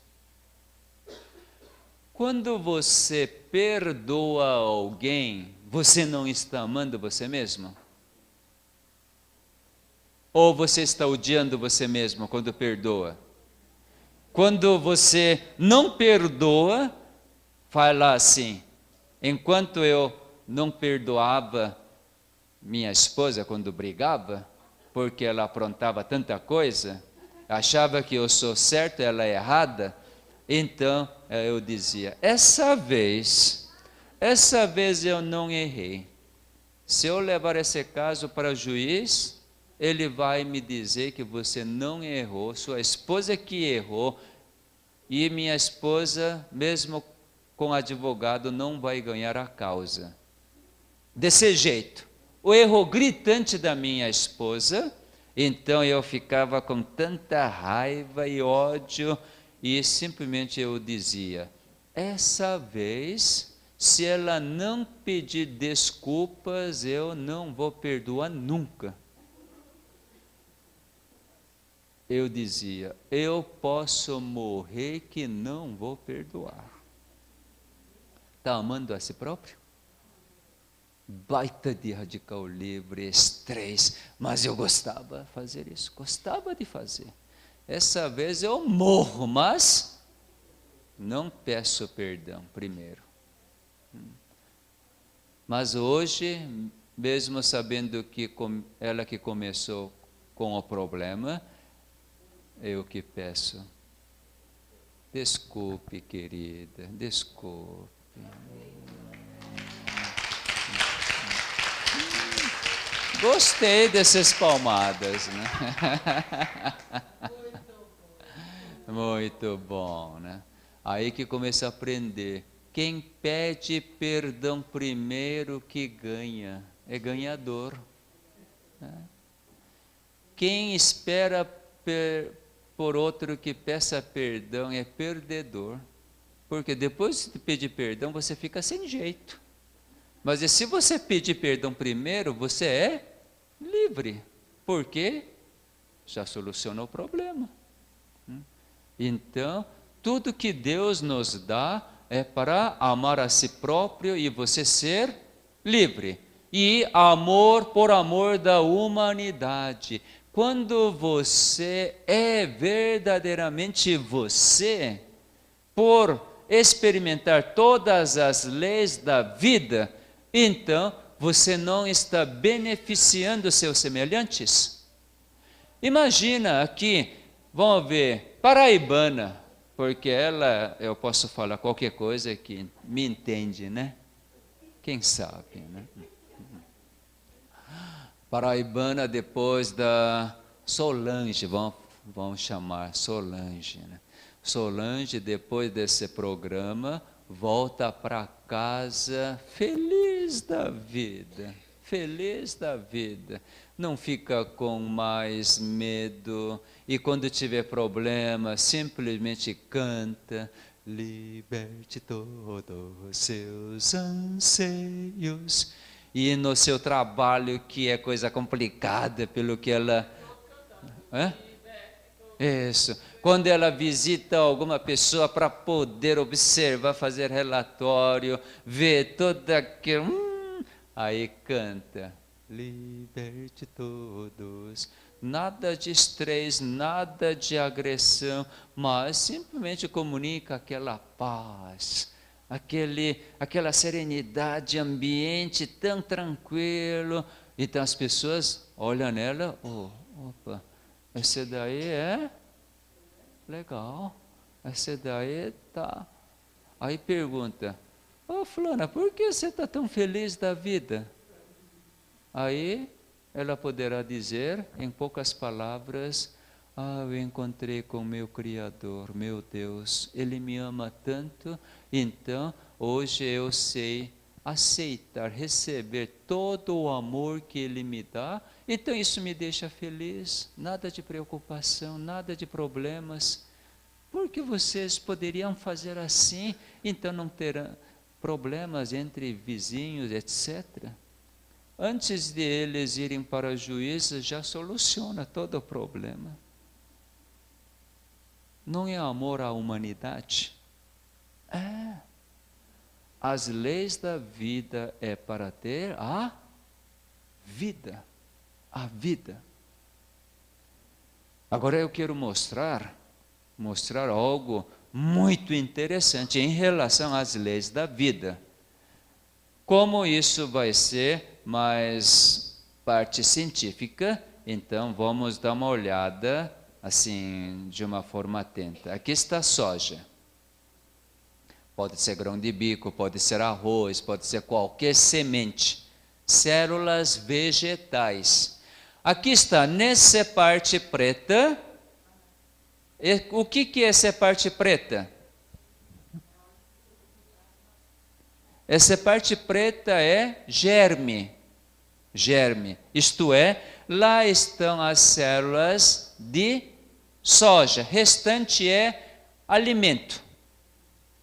Speaker 1: Quando você perdoa alguém, você não está amando você mesmo? Ou você está odiando você mesmo quando perdoa? Quando você não perdoa, fala assim, enquanto eu não perdoava minha esposa quando brigava, porque ela aprontava tanta coisa, achava que eu sou certo e ela é errada, então eu dizia, essa vez eu não errei. Se eu levar esse caso para o juiz, ele vai me dizer que você não errou, sua esposa que errou, e minha esposa, mesmo com advogado, não vai ganhar a causa. Desse jeito, o erro gritante da minha esposa, então eu ficava com tanta raiva e ódio, e simplesmente eu dizia, essa vez, se ela não pedir desculpas, eu não vou perdoar nunca. eu dizia, eu posso morrer que não vou perdoar. Está amando a si próprio? Baita de radical livre, estresse, mas eu gostava de fazer isso, gostava de fazer. Essa vez eu morro, mas não peço perdão primeiro. Mas hoje, mesmo sabendo que ela que começou com o problema, eu que peço, desculpe, querida, desculpe. Gostei dessas palmadas, né? Muito bom, né? Aí que começa a aprender. Quem pede perdão primeiro que ganha, é ganhador. Né? Quem espera por outro que peça perdão é perdedor. Porque depois de pedir perdão, você fica sem jeito. Mas e se você pedir perdão primeiro, você é livre. Porque já solucionou o problema. Então, tudo que Deus nos dá é para amar a si próprio e você ser livre. E amor por amor da humanidade. Quando você é verdadeiramente você, por experimentar todas as leis da vida, então você não está beneficiando seus semelhantes. Imagina aqui, vamos ver, paraibana, porque ela, eu posso falar qualquer coisa que me entende, né? Quem sabe, né? Paraibana depois da Solange, vamos chamar Solange, né? Solange, depois desse programa, volta para casa feliz da vida, não fica com mais medo, e quando tiver problema, simplesmente canta, liberte todos os seus anseios, e no seu trabalho, que é coisa complicada, pelo que ela... Isso. Quando ela visita alguma pessoa para poder observar, fazer relatório, ver toda aquilo, aí canta, liberte todos. Nada de estresse, nada de agressão, mas simplesmente comunica aquela paz, aquela serenidade, ambiente tão tranquilo. Então as pessoas olham nela, opa, esse daí é legal, esse daí tá. Aí pergunta, fulana, por que você está tão feliz da vida? Aí ela poderá dizer, em poucas palavras, eu encontrei com meu Criador, meu Deus, Ele me ama tanto, então hoje eu sei aceitar, receber todo o amor que Ele me dá, então isso me deixa feliz, nada de preocupação, nada de problemas, porque vocês poderiam fazer assim, então não terão problemas entre vizinhos, etc. Antes de eles irem para o juízo, já soluciona todo o problema. Não é amor à humanidade? As leis da vida é para ter a vida. A vida. Agora eu quero mostrar algo muito interessante em relação às leis da vida. Como isso vai ser mais parte científica, então vamos dar uma olhada assim de uma forma atenta. Aqui está a soja. Pode ser grão de bico, pode ser arroz, pode ser qualquer semente. Células vegetais. Aqui está, nessa parte preta. O que é essa parte preta? Essa parte preta é germe. Germe. Isto é, lá estão as células de soja. Restante é alimento.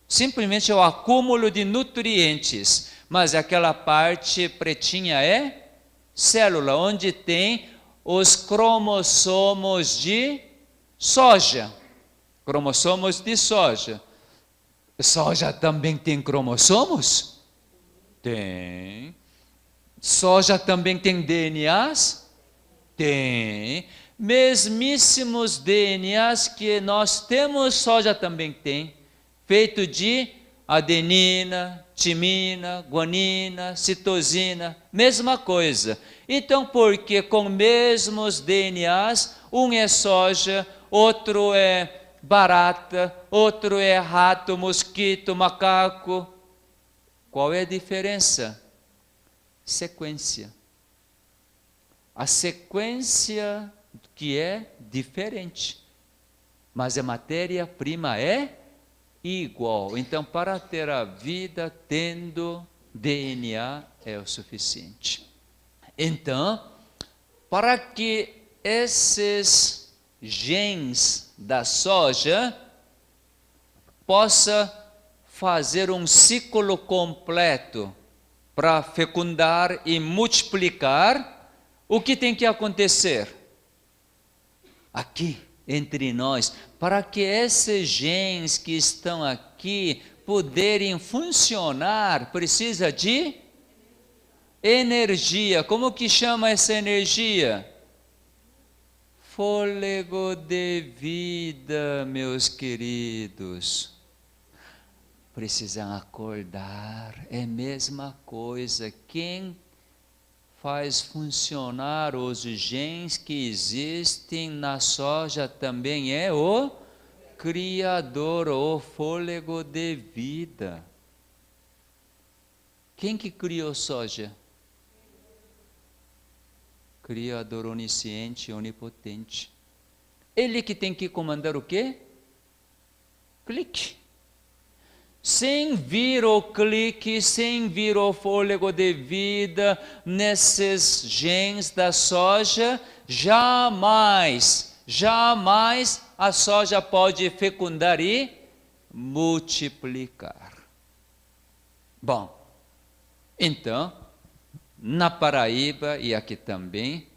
Speaker 1: Simplesmente é o acúmulo de nutrientes. Mas aquela parte pretinha é célula, onde tem os cromossomos de Soja, cromossomos de soja. Soja também tem cromossomos? Tem. Soja também tem DNAs? Tem. Mesmíssimos DNAs que nós temos, soja também tem. Feito de adenina, timina, guanina, citosina, mesma coisa. Então, por que com mesmos DNAs, um é soja, outro é barata, outro é rato, mosquito, macaco? Qual é a diferença? Sequência. A sequência que é diferente, mas a matéria-prima é igual. Então, para ter a vida, tendo DNA é o suficiente. Então, para que esses genes da soja possa fazer um ciclo completo para fecundar e multiplicar, o que tem que acontecer? Aqui, entre nós, para que esses genes que estão aqui poderem funcionar, precisa de energia. Como que chama essa energia? Fôlego de vida, meus queridos. Precisam acordar, é a mesma coisa. Quem faz funcionar os genes que existem na soja também é o Criador, o fôlego de vida. Quem que criou soja? Criador onisciente, onipotente. Ele que tem que comandar o quê? Clique. Sem vir o clique, sem vir o fôlego de vida nesses genes da soja, jamais a soja pode fecundar e multiplicar. Bom, então, na Paraíba e aqui também,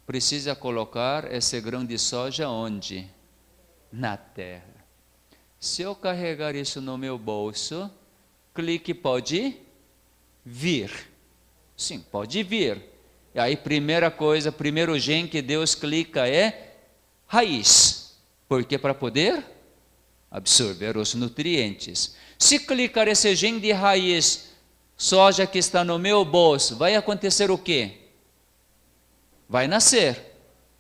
Speaker 1: precisa colocar esse grão de soja onde? Na terra. Se eu carregar isso no meu bolso, clique pode vir. Sim, pode vir. E aí, primeira coisa, primeiro gene que Deus clica é raiz. Porque para poder absorver os nutrientes. Se clicar esse gene de raiz, soja que está no meu bolso, vai acontecer o quê? Vai nascer.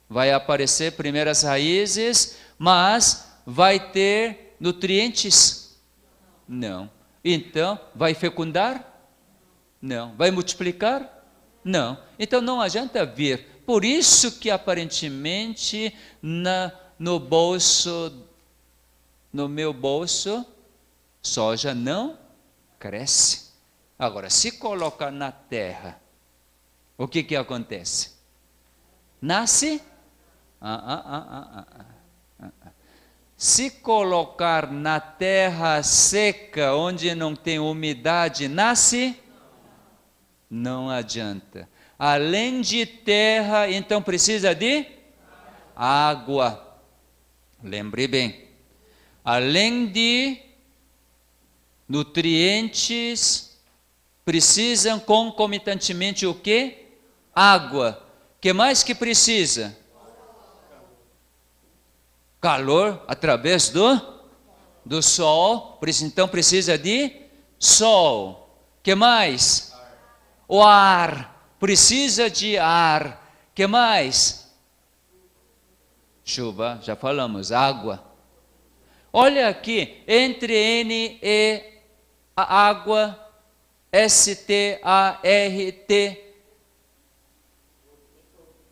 Speaker 1: Vai aparecer primeiras raízes, mas vai ter nutrientes? Não. Então, vai fecundar? Não. Vai multiplicar? Não. Então, não adianta vir. Por isso que, aparentemente, no meu bolso, soja não cresce. Agora, se colocar na terra, o que acontece? Nasce? Se colocar na terra seca, onde não tem umidade, nasce? Não adianta. Além de terra, então precisa de água. Lembre bem. Além de nutrientes, precisam concomitantemente o quê? Água. O que mais que precisa? Calor através do sol, então precisa de sol. Que mais? O ar, precisa de ar. Que mais? Chuva, já falamos, água. Olha aqui, entre N e a água, S-T-A-R-T,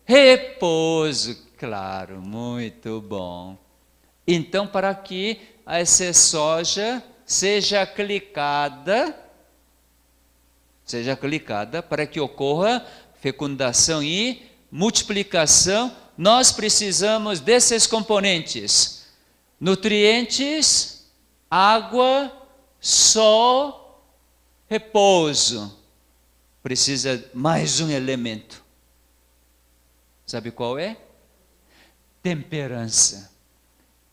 Speaker 1: repouso. Claro, muito bom. Então, para que essa soja seja clicada, para que ocorra fecundação e multiplicação, nós precisamos desses componentes: nutrientes, água, sol, repouso. Precisa mais um elemento. Sabe qual é? Temperança.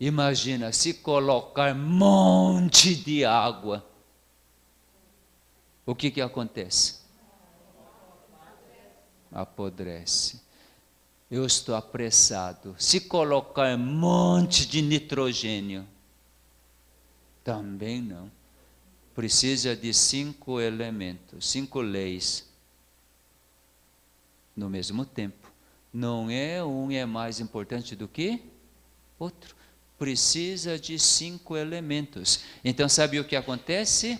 Speaker 1: Imagina se colocar um monte de água. O que acontece? Apodrece. Eu estou apressado. Se colocar um monte de nitrogênio, também não. Precisa de 5 elementos, 5 leis no mesmo tempo. Não é um é mais importante do que outro. Precisa de 5 elementos. Então, sabe o que acontece?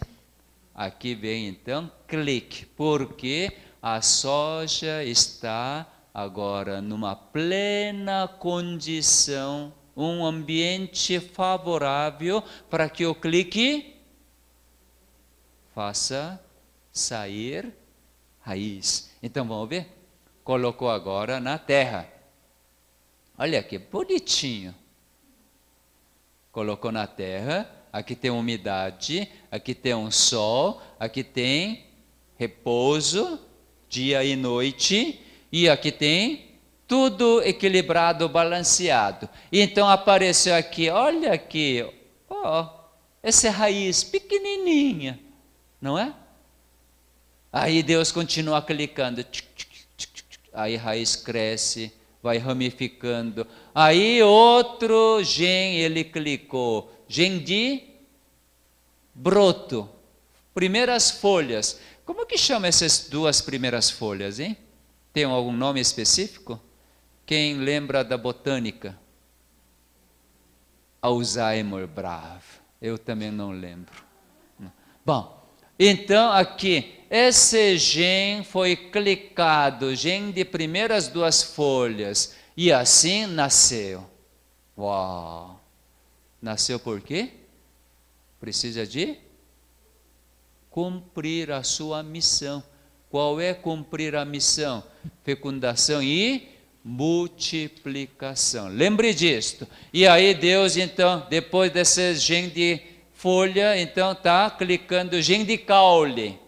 Speaker 1: Aqui vem então clique, porque a soja está agora numa plena condição, um ambiente favorável para que o clique faça sair raiz. Então vamos ver? Colocou agora na terra. Olha que bonitinho. Colocou na terra, aqui tem umidade, aqui tem um sol, aqui tem repouso, dia e noite, e aqui tem tudo equilibrado, balanceado. Então apareceu aqui, olha aqui, essa raiz pequenininha, não é? Aí Deus continua clicando, aí a raiz cresce, vai ramificando. Aí outro gen ele clicou, gen de broto, primeiras folhas. Como que chama essas 2 primeiras folhas, hein? Tem algum nome específico? Quem lembra da botânica? Alzheimer, bravo. Eu também não lembro. Bom, então aqui, esse gen foi clicado, gen de primeiras 2 folhas, e assim nasceu. Uau! Nasceu por quê? Precisa de cumprir a sua missão. Qual é cumprir a missão? Fecundação e multiplicação. Lembre disto. E aí Deus, então, depois desse gen de folha, então está clicando gen de caule.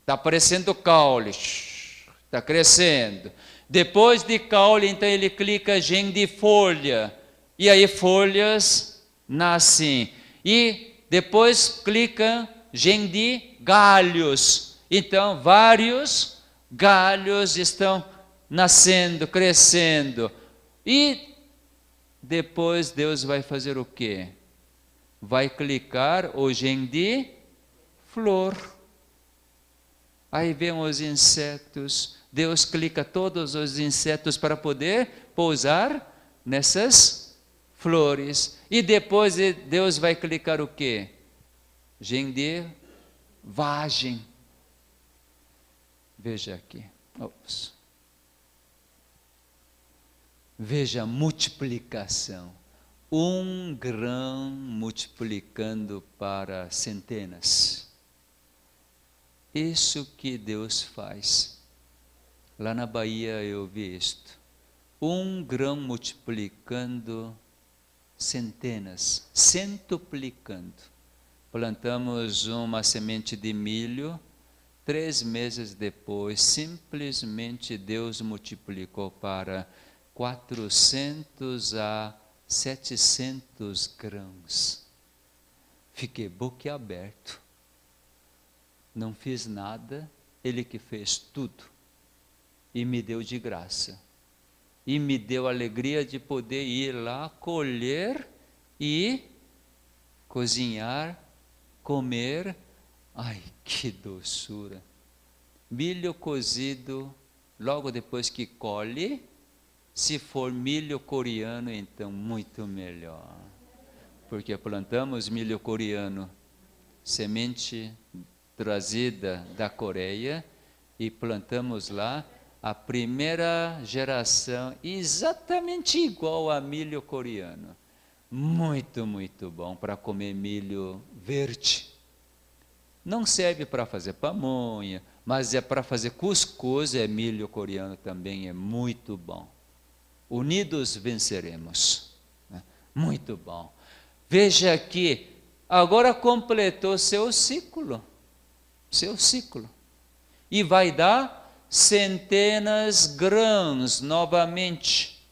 Speaker 1: Está aparecendo caule. Está crescendo. Depois de caule, então ele clica gen de folha. E aí folhas nascem. E depois clica gen de galhos. Então, vários galhos estão nascendo, crescendo. E depois Deus vai fazer o quê? Vai clicar o gen de flor. Aí vem os insetos. Deus clica todos os insetos para poder pousar nessas flores. E depois Deus vai clicar o quê? Gen de vagem. Veja aqui. Ops. Veja a multiplicação. Um grão multiplicando para centenas. Isso que Deus faz. Lá na Bahia eu vi isto. Um grão multiplicando centenas, centuplicando. Plantamos uma semente de milho. 3 meses depois, simplesmente Deus multiplicou para 400 a 700 grãos. Fiquei boquiaberto. Não fiz nada, Ele que fez tudo. E me deu de graça. E me deu a alegria de poder ir lá, colher e cozinhar, comer. Ai, que doçura! Milho cozido, logo depois que colhe, se for milho coreano, então muito melhor. Porque plantamos milho coreano, semente trazida da Coreia, e plantamos lá a primeira geração, exatamente igual a milho coreano. Muito, muito bom para comer milho verde. Não serve para fazer pamonha, mas é para fazer cuscuz, é milho coreano também, é muito bom. Unidos venceremos. Muito bom. Veja aqui, agora completou seu ciclo. Seu ciclo. E vai dar centenas grãos novamente.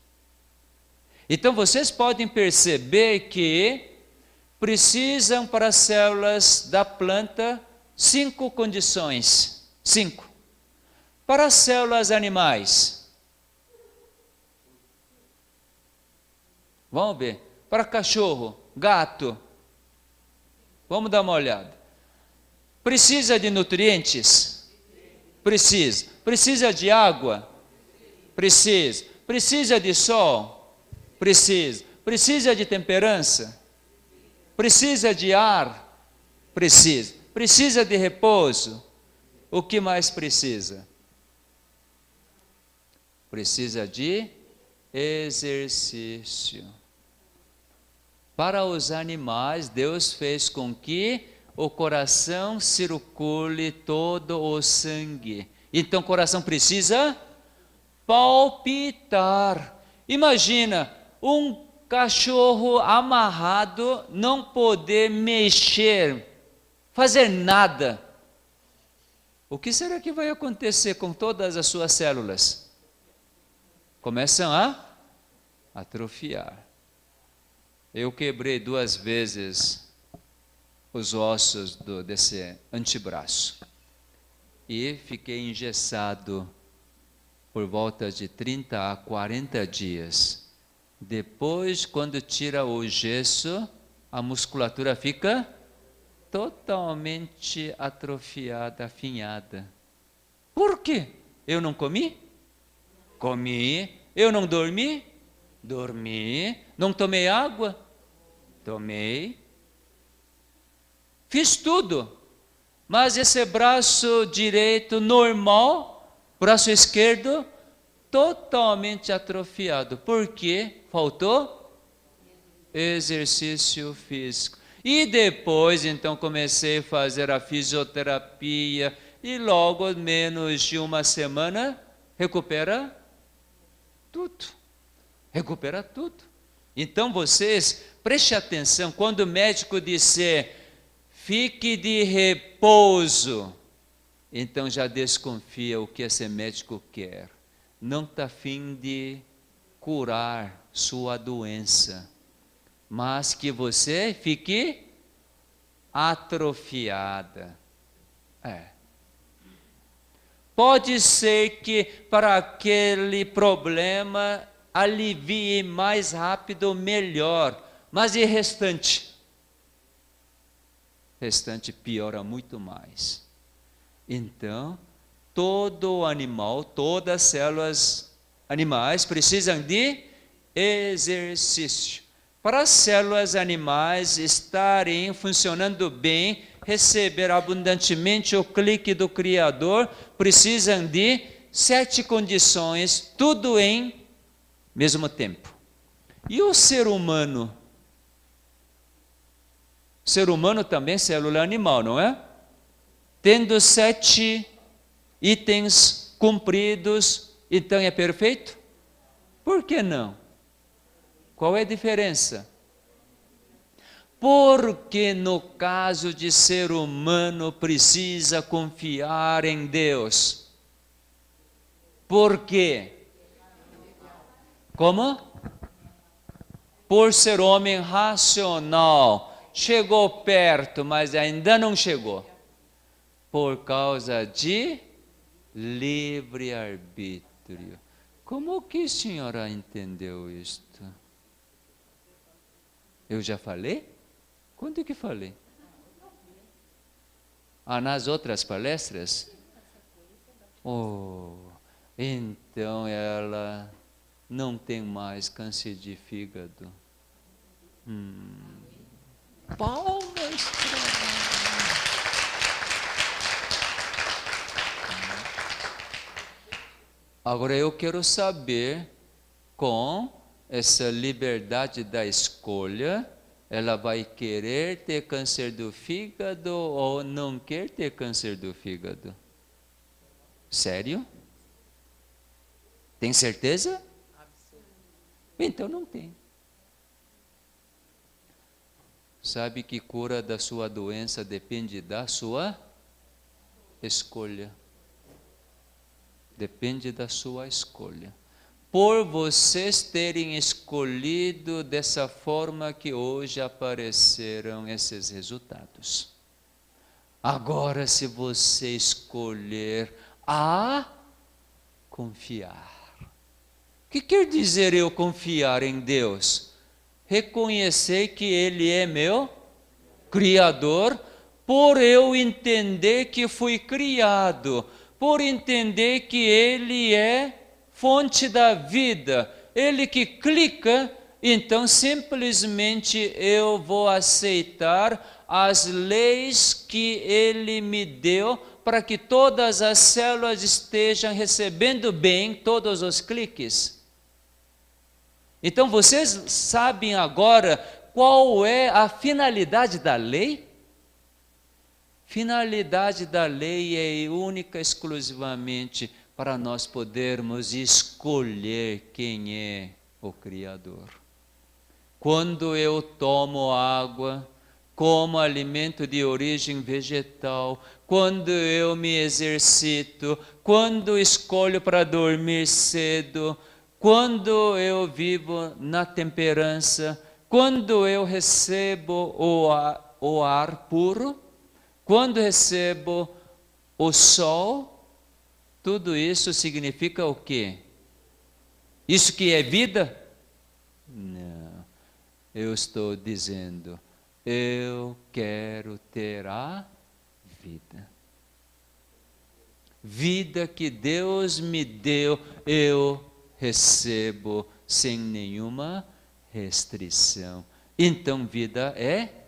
Speaker 1: Então vocês podem perceber que precisam para as células da planta 5 condições. 5. Para as células animais, vamos ver. Para cachorro, gato, vamos dar uma olhada. Precisa de nutrientes? Precisa. Precisa de água? Precisa. Precisa de sol? Precisa. Precisa de temperança? Precisa de ar? Precisa. Precisa de repouso? O que mais precisa? Precisa de exercício. Para os animais, Deus fez com que o coração circule todo o sangue. Então o coração precisa palpitar. Imagina um cachorro amarrado não poder mexer, fazer nada. O que será que vai acontecer com todas as suas células? Começam a atrofiar. Eu quebrei 2 vezes os ossos desse antebraço e fiquei engessado por volta de 30 a 40 dias. Depois, quando tira o gesso, a musculatura fica totalmente atrofiada, afinhada. Por quê? Eu não comi? Comi. Eu não dormi? Dormi. Não tomei água? Tomei. Fiz tudo. Mas esse braço direito normal, braço esquerdo, totalmente atrofiado. Por quê? Faltou exercício físico. E depois, então, comecei a fazer a fisioterapia e logo, menos de 1 semana, recupera tudo. Recupera tudo. Então, vocês, prestem atenção, quando o médico disser, fique de repouso, então já desconfia o que esse médico quer. Não está a fim de curar sua doença, mas que você fique atrofiada. Pode ser que para aquele problema alivie mais rápido, melhor, mas e restante? Restante piora muito mais. Então, todo animal, todas as células animais precisam de exercício. Para as células animais estarem funcionando bem, receber abundantemente o clique do Criador, precisam de 7 condições, tudo em mesmo tempo. E o ser humano? O ser humano também é célula animal, não é? Tendo 7 itens cumpridos, então é perfeito? Por que não? Qual é a diferença? Porque no caso de ser humano precisa confiar em Deus. Por quê? Como? Por ser homem racional. Chegou perto, mas ainda não chegou. Por causa de livre-arbítrio. Como que a senhora entendeu isto? Eu já falei? Quando que falei? Nas outras palestras? Então ela não tem mais câncer de fígado. Palmas. Agora eu quero saber, com essa liberdade da escolha, ela vai querer ter câncer do fígado ou não quer ter câncer do fígado? Sério? Tem certeza? Então não tem. Sabe que cura da sua doença depende da sua escolha. Depende da sua escolha. por vocês terem escolhido dessa forma que hoje apareceram esses resultados. Agora, se você escolher a confiar. O que quer dizer eu confiar em Deus? Reconhecer que Ele é meu Criador, por eu entender que fui criado, por entender que Ele é fonte da vida, Ele que clica, então simplesmente eu vou aceitar as leis que Ele me deu para que todas as células estejam recebendo bem todos os cliques. Então vocês sabem agora qual é a finalidade da lei? Finalidade da lei é única e exclusivamente para nós podermos escolher quem é o Criador. Quando eu tomo água, como alimento de origem vegetal, quando eu me exercito, quando escolho para dormir cedo, quando eu vivo na temperança, quando eu recebo o ar puro, quando recebo o sol, tudo isso significa o quê? Isso que é vida? Não, eu estou dizendo, eu quero ter a vida. Vida que Deus me deu, eu recebo sem nenhuma restrição. Então, vida é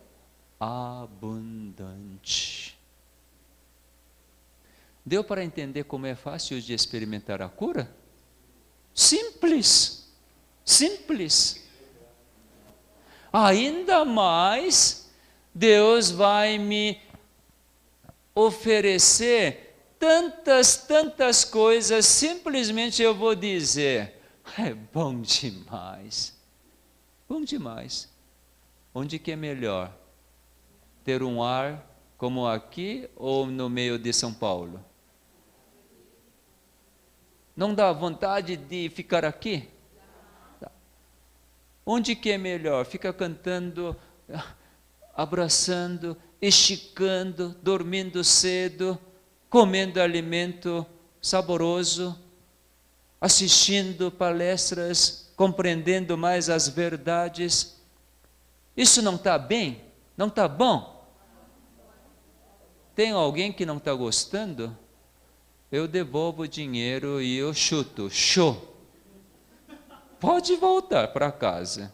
Speaker 1: abundante. Deu para entender como é fácil de experimentar a cura? Simples. Simples. Ainda mais, Deus vai me oferecer tantas coisas, simplesmente eu vou dizer, é bom demais. Bom demais. Onde que é melhor? Ter um ar como aqui ou no meio de São Paulo? Não dá vontade de ficar aqui? Tá. Onde que é melhor? Fica cantando, abraçando, esticando, dormindo cedo, comendo alimento saboroso, assistindo palestras, compreendendo mais as verdades. Isso não está bem? Não está bom? Tem alguém que não está gostando? Eu devolvo o dinheiro e eu chuto. Show! Pode voltar para casa.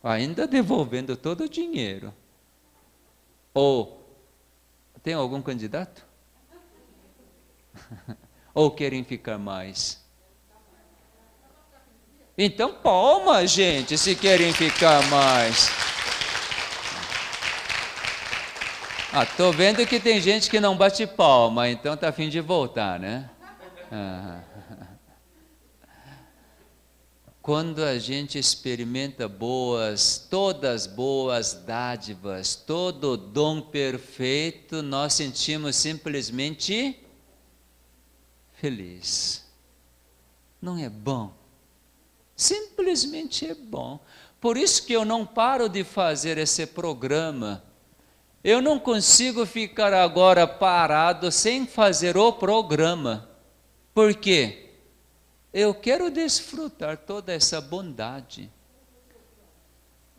Speaker 1: Ainda devolvendo todo o dinheiro. Ou, tem algum candidato? Ou querem ficar mais? Então, palma, gente, se querem ficar mais. Estou vendo que tem gente que não bate palma, então está a fim de voltar, né? Quando a gente experimenta todas boas dádivas, todo dom perfeito, nós sentimos simplesmente feliz. Não é bom? Simplesmente é bom. Por isso que eu não paro de fazer esse programa. Eu não consigo ficar agora parado sem fazer o programa. Por quê? Eu quero desfrutar toda essa bondade.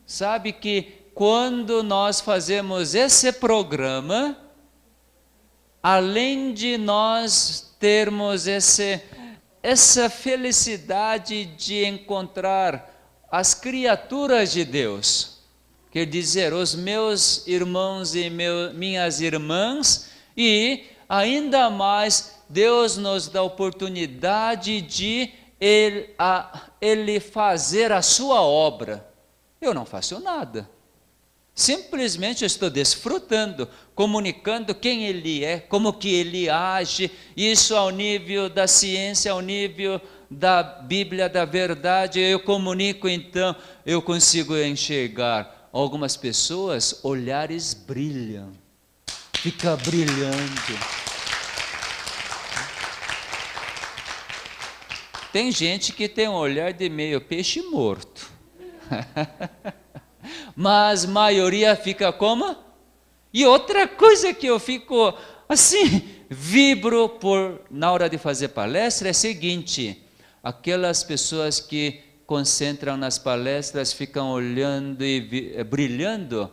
Speaker 1: Sabe que quando nós fazemos esse programa, além de nós termos essa felicidade de encontrar as criaturas de Deus, quer dizer, os meus irmãos e minhas irmãs, e ainda mais Deus nos dá a oportunidade de Ele fazer a sua obra. Eu não faço nada. Simplesmente eu estou desfrutando, comunicando quem Ele é, como que Ele age, isso ao nível da ciência, ao nível da Bíblia, da verdade, eu comunico, então eu consigo enxergar. Algumas pessoas, olhares brilham, fica brilhando. tem gente que tem um olhar de meio peixe morto. Mas a maioria fica como? E outra coisa que eu fico assim, vibro na hora de fazer palestra é o seguinte: aquelas pessoas que concentram nas palestras, ficam olhando e brilhando,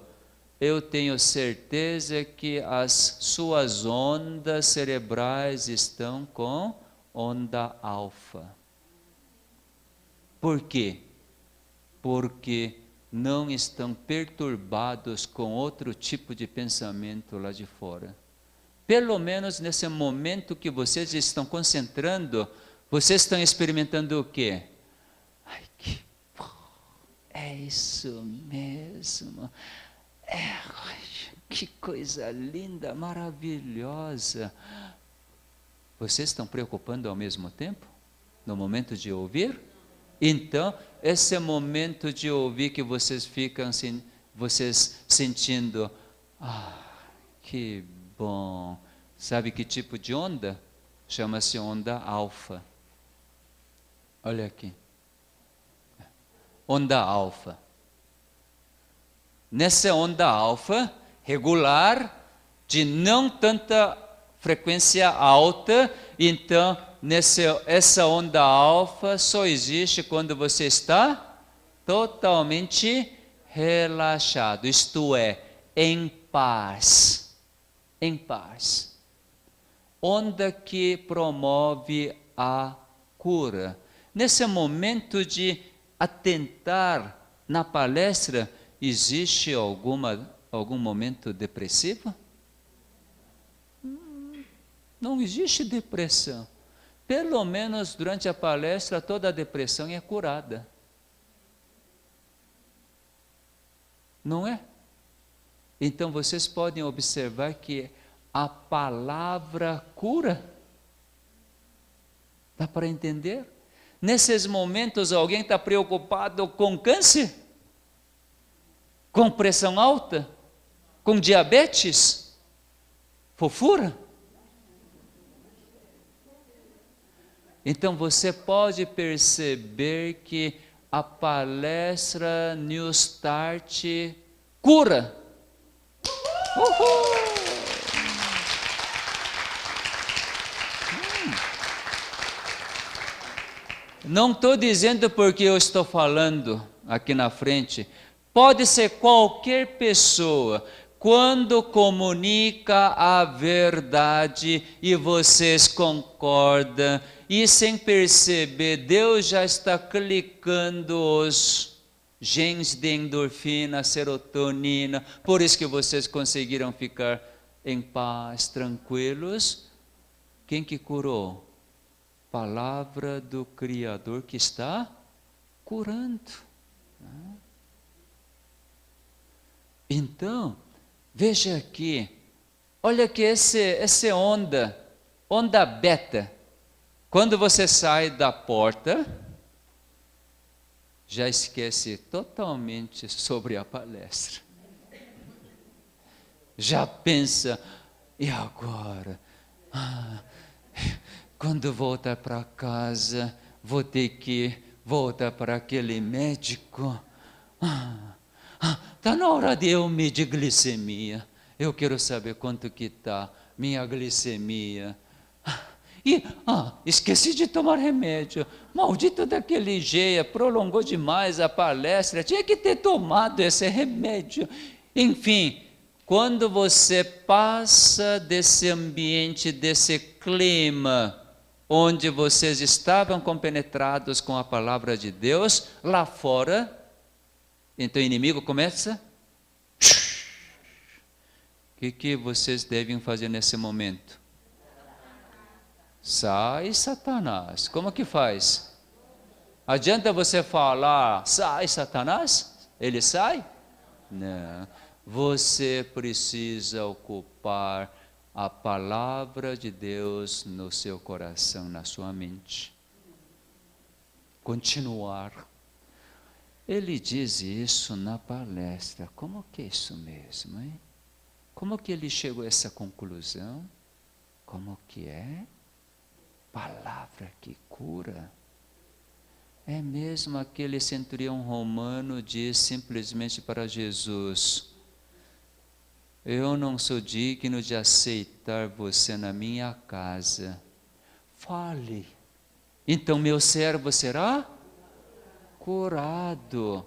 Speaker 1: eu tenho certeza que as suas ondas cerebrais estão com onda alfa. Por quê? Porque não estão perturbados com outro tipo de pensamento lá de fora. Pelo menos nesse momento que vocês estão concentrando, vocês estão experimentando o quê? Ai, que bom, é isso mesmo. Que coisa linda, maravilhosa. Vocês estão preocupando ao mesmo tempo? No momento de ouvir? Então, esse é o momento de ouvir que vocês ficam assim, vocês sentindo, que bom. Sabe que tipo de onda? Chama-se onda alfa. Olha aqui. Onda alfa. Nessa onda alfa, regular, de não tanta frequência alta, então essa onda alfa só existe quando você está totalmente relaxado, isto é, em paz. Em paz. Onda que promove a cura. Nesse momento de atentar na palestra, existe algum momento depressivo? Não existe depressão. Pelo menos durante a palestra, toda a depressão é curada. Não é? Então vocês podem observar que a palavra cura. Dá para entender? Nesses momentos, alguém está preocupado com câncer? Com pressão alta? Com diabetes? Fofura? Então você pode perceber que a palestra New Start cura. Uhul! Não estou dizendo porque eu estou falando aqui na frente. Pode ser qualquer pessoa. Quando comunica a verdade e vocês concordam, e sem perceber, Deus já está clicando os genes de endorfina, serotonina, por isso que vocês conseguiram ficar em paz, tranquilos. Quem que curou? Palavra do Criador que está curando. Então, veja aqui, olha que essa onda beta, quando você sai da porta, já esquece totalmente sobre a palestra. Já pensa, e agora? Quando voltar para casa, vou ter que voltar para aquele médico. Está na hora de eu medir glicemia. Eu quero saber quanto que está minha glicemia. Esqueci de tomar remédio. Maldito daquele jeito, prolongou demais a palestra. Tinha que ter tomado esse remédio. Enfim, quando você passa desse ambiente, desse clima, onde vocês estavam compenetrados com a palavra de Deus, lá fora, então o inimigo começa. O que vocês devem fazer nesse momento? Sai, Satanás. Como que faz? Adianta você falar, sai, Satanás? Ele sai? Não. Você precisa ocupar a palavra de Deus no seu coração, na sua mente. Continuar. Ele diz isso na palestra. Como que é isso mesmo, hein? Como que ele chegou a essa conclusão? Como que é? Palavra que cura. É mesmo, aquele centurião romano diz simplesmente para Jesus: eu não sou digno de aceitar você na minha casa. Fale, então meu servo será curado.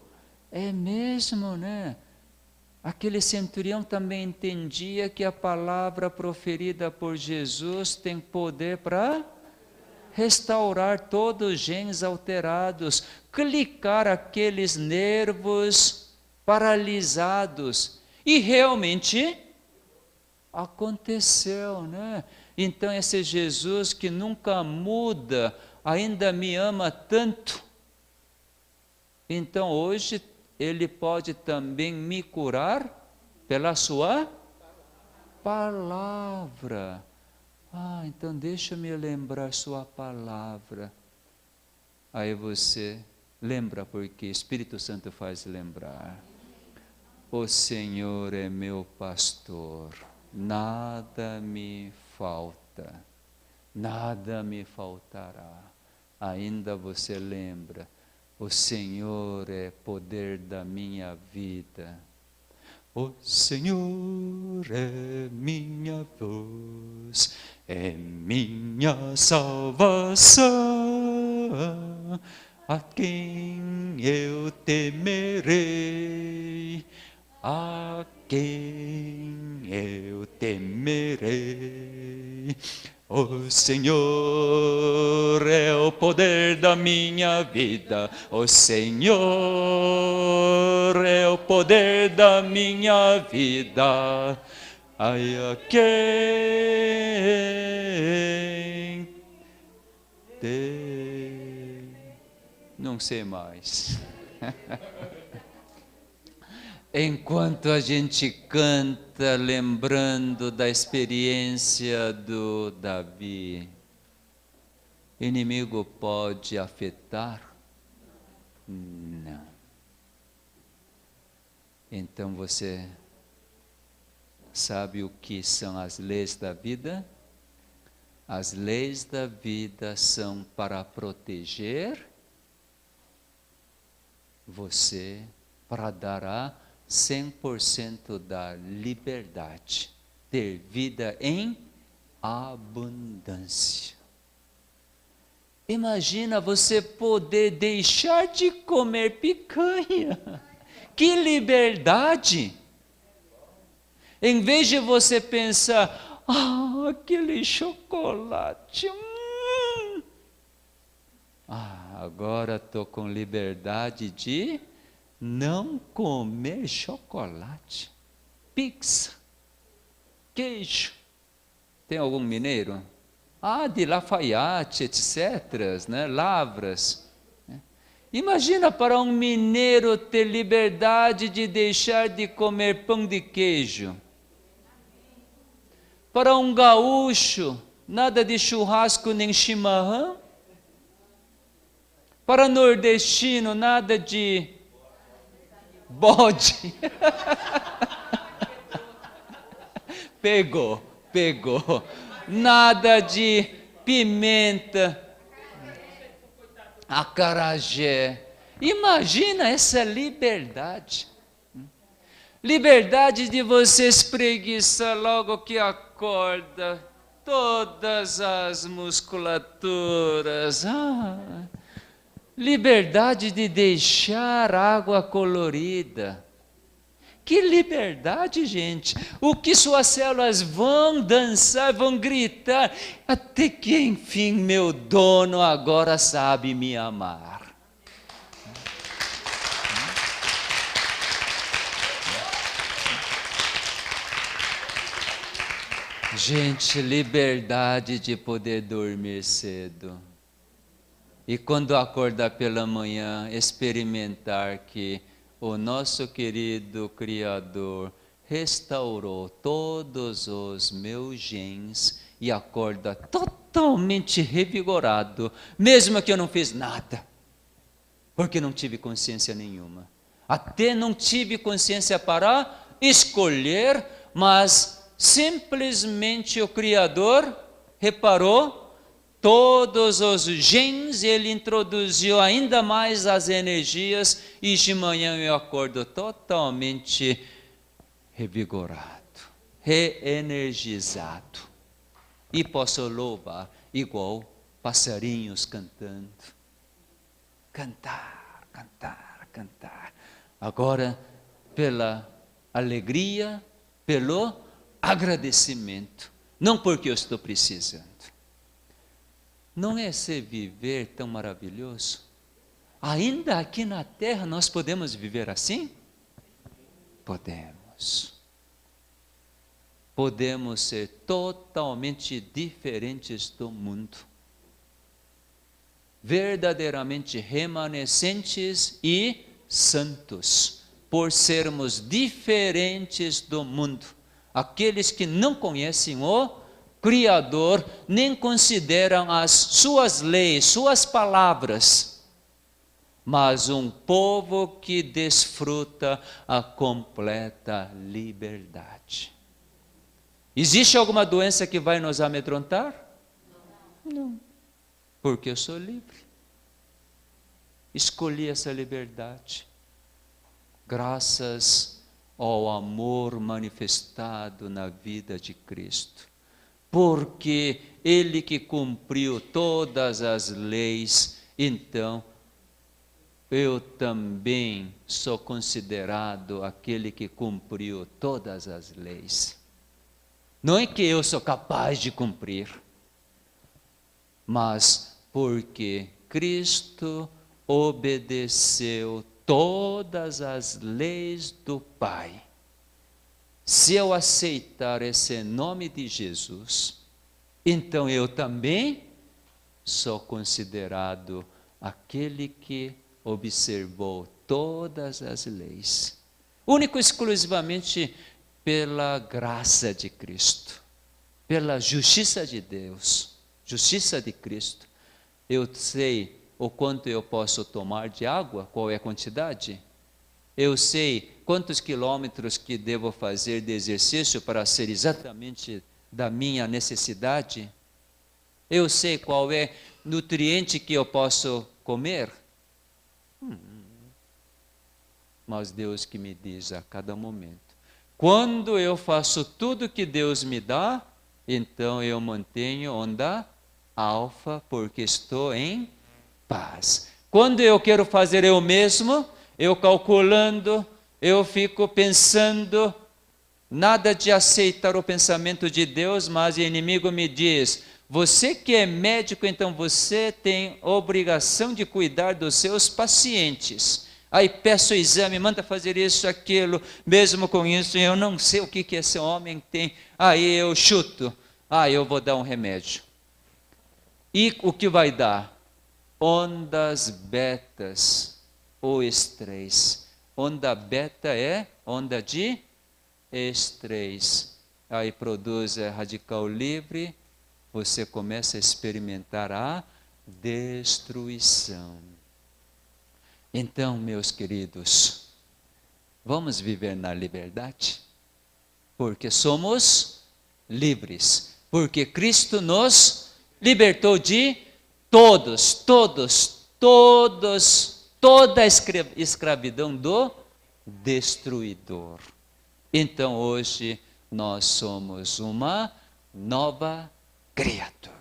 Speaker 1: É mesmo, né? Aquele centurião também entendia que a palavra proferida por Jesus tem poder para restaurar todos os genes alterados, clicar aqueles nervos paralisados. E realmente aconteceu, né? Então esse Jesus que nunca muda, ainda me ama tanto. Então hoje Ele pode também me curar pela sua palavra. Então deixa eu me lembrar sua palavra. Aí você lembra, porque Espírito Santo faz lembrar. O Senhor é meu pastor, nada me falta, nada me faltará. Ainda você lembra, o Senhor é poder da minha vida. O Senhor é minha voz, é minha salvação. A quem eu temerei? A quem eu temerei? O Senhor é o poder da minha vida, o Senhor é o poder da minha vida. Ai, a quem não sei mais. Enquanto a gente canta, lembrando da experiência do Davi, inimigo pode afetar? Não. Então você sabe o que são as leis da vida? As leis da vida são para proteger você, para dar a 100% da liberdade, ter vida em abundância. Imagina você poder deixar de comer picanha. Que liberdade! Em vez de você pensar, aquele chocolate, agora estou com liberdade de não comer chocolate, pizza, queijo. Tem algum mineiro? De Lafayette, etc., né? Lavras. Imagina para um mineiro ter liberdade de deixar de comer pão de queijo. Para um gaúcho, nada de churrasco nem chimarrão. Para nordestino, nada de bode. Pegou. Nada de pimenta, acarajé. Imagina essa liberdade. Liberdade de você espreguiçar logo que acorda, todas as musculaturas. Liberdade de deixar água colorida. Que liberdade, gente! O que suas células vão dançar, vão gritar, até que enfim meu dono agora sabe me amar. Gente, liberdade de poder dormir cedo. E quando acordar pela manhã, experimentar que o nosso querido Criador restaurou todos os meus genes e acorda totalmente revigorado, mesmo que eu não fiz nada, porque não tive consciência nenhuma. Até não tive consciência para escolher, mas simplesmente o Criador reparou todos os genes, ele introduziu ainda mais as energias, e de manhã eu acordo totalmente revigorado, reenergizado. E posso louvar igual passarinhos cantando. Cantar, cantar, cantar. Agora, pela alegria, pelo agradecimento. Não porque eu estou precisando. Não é esse viver tão maravilhoso? Ainda aqui na terra nós podemos viver assim? Podemos. Podemos ser totalmente diferentes do mundo. Verdadeiramente remanescentes e santos, por sermos diferentes do mundo. Aqueles que não conhecem o Criador, nem consideram as suas leis, suas palavras, mas um povo que desfruta a completa liberdade. Existe alguma doença que vai nos amedrontar? Não. Porque eu sou livre. Escolhi essa liberdade. Graças ao amor manifestado na vida de Cristo. Porque Ele que cumpriu todas as leis, então eu também sou considerado aquele que cumpriu todas as leis. Não é que eu sou capaz de cumprir, mas porque Cristo obedeceu todas as leis do Pai. Se eu aceitar esse nome de Jesus, então eu também sou considerado aquele que observou todas as leis. Único e exclusivamente pela graça de Cristo, pela justiça de Deus, justiça de Cristo. Eu sei o quanto eu posso tomar de água, qual é a quantidade. Eu sei quantos quilômetros que devo fazer de exercício para ser exatamente da minha necessidade. Eu sei qual é o nutriente que eu posso comer. Mas Deus que me diz a cada momento. Quando eu faço tudo que Deus me dá, então eu mantenho onda alfa, porque estou em paz. Quando eu quero fazer eu mesmo, eu calculando, eu fico pensando, nada de aceitar o pensamento de Deus, mas o inimigo me diz, você que é médico, então você tem obrigação de cuidar dos seus pacientes. Aí peço o exame, manda fazer isso, aquilo, mesmo com isso, eu não sei o que esse homem tem. Aí eu chuto, eu vou dar um remédio. E o que vai dar? Ondas betas ou estresse. Onda beta é onda de estresse. Aí produz radical livre, você começa a experimentar a destruição. Então, meus queridos, vamos viver na liberdade? Porque somos livres. Porque Cristo nos libertou de toda a escravidão do destruidor. Então, hoje, nós somos uma nova criatura.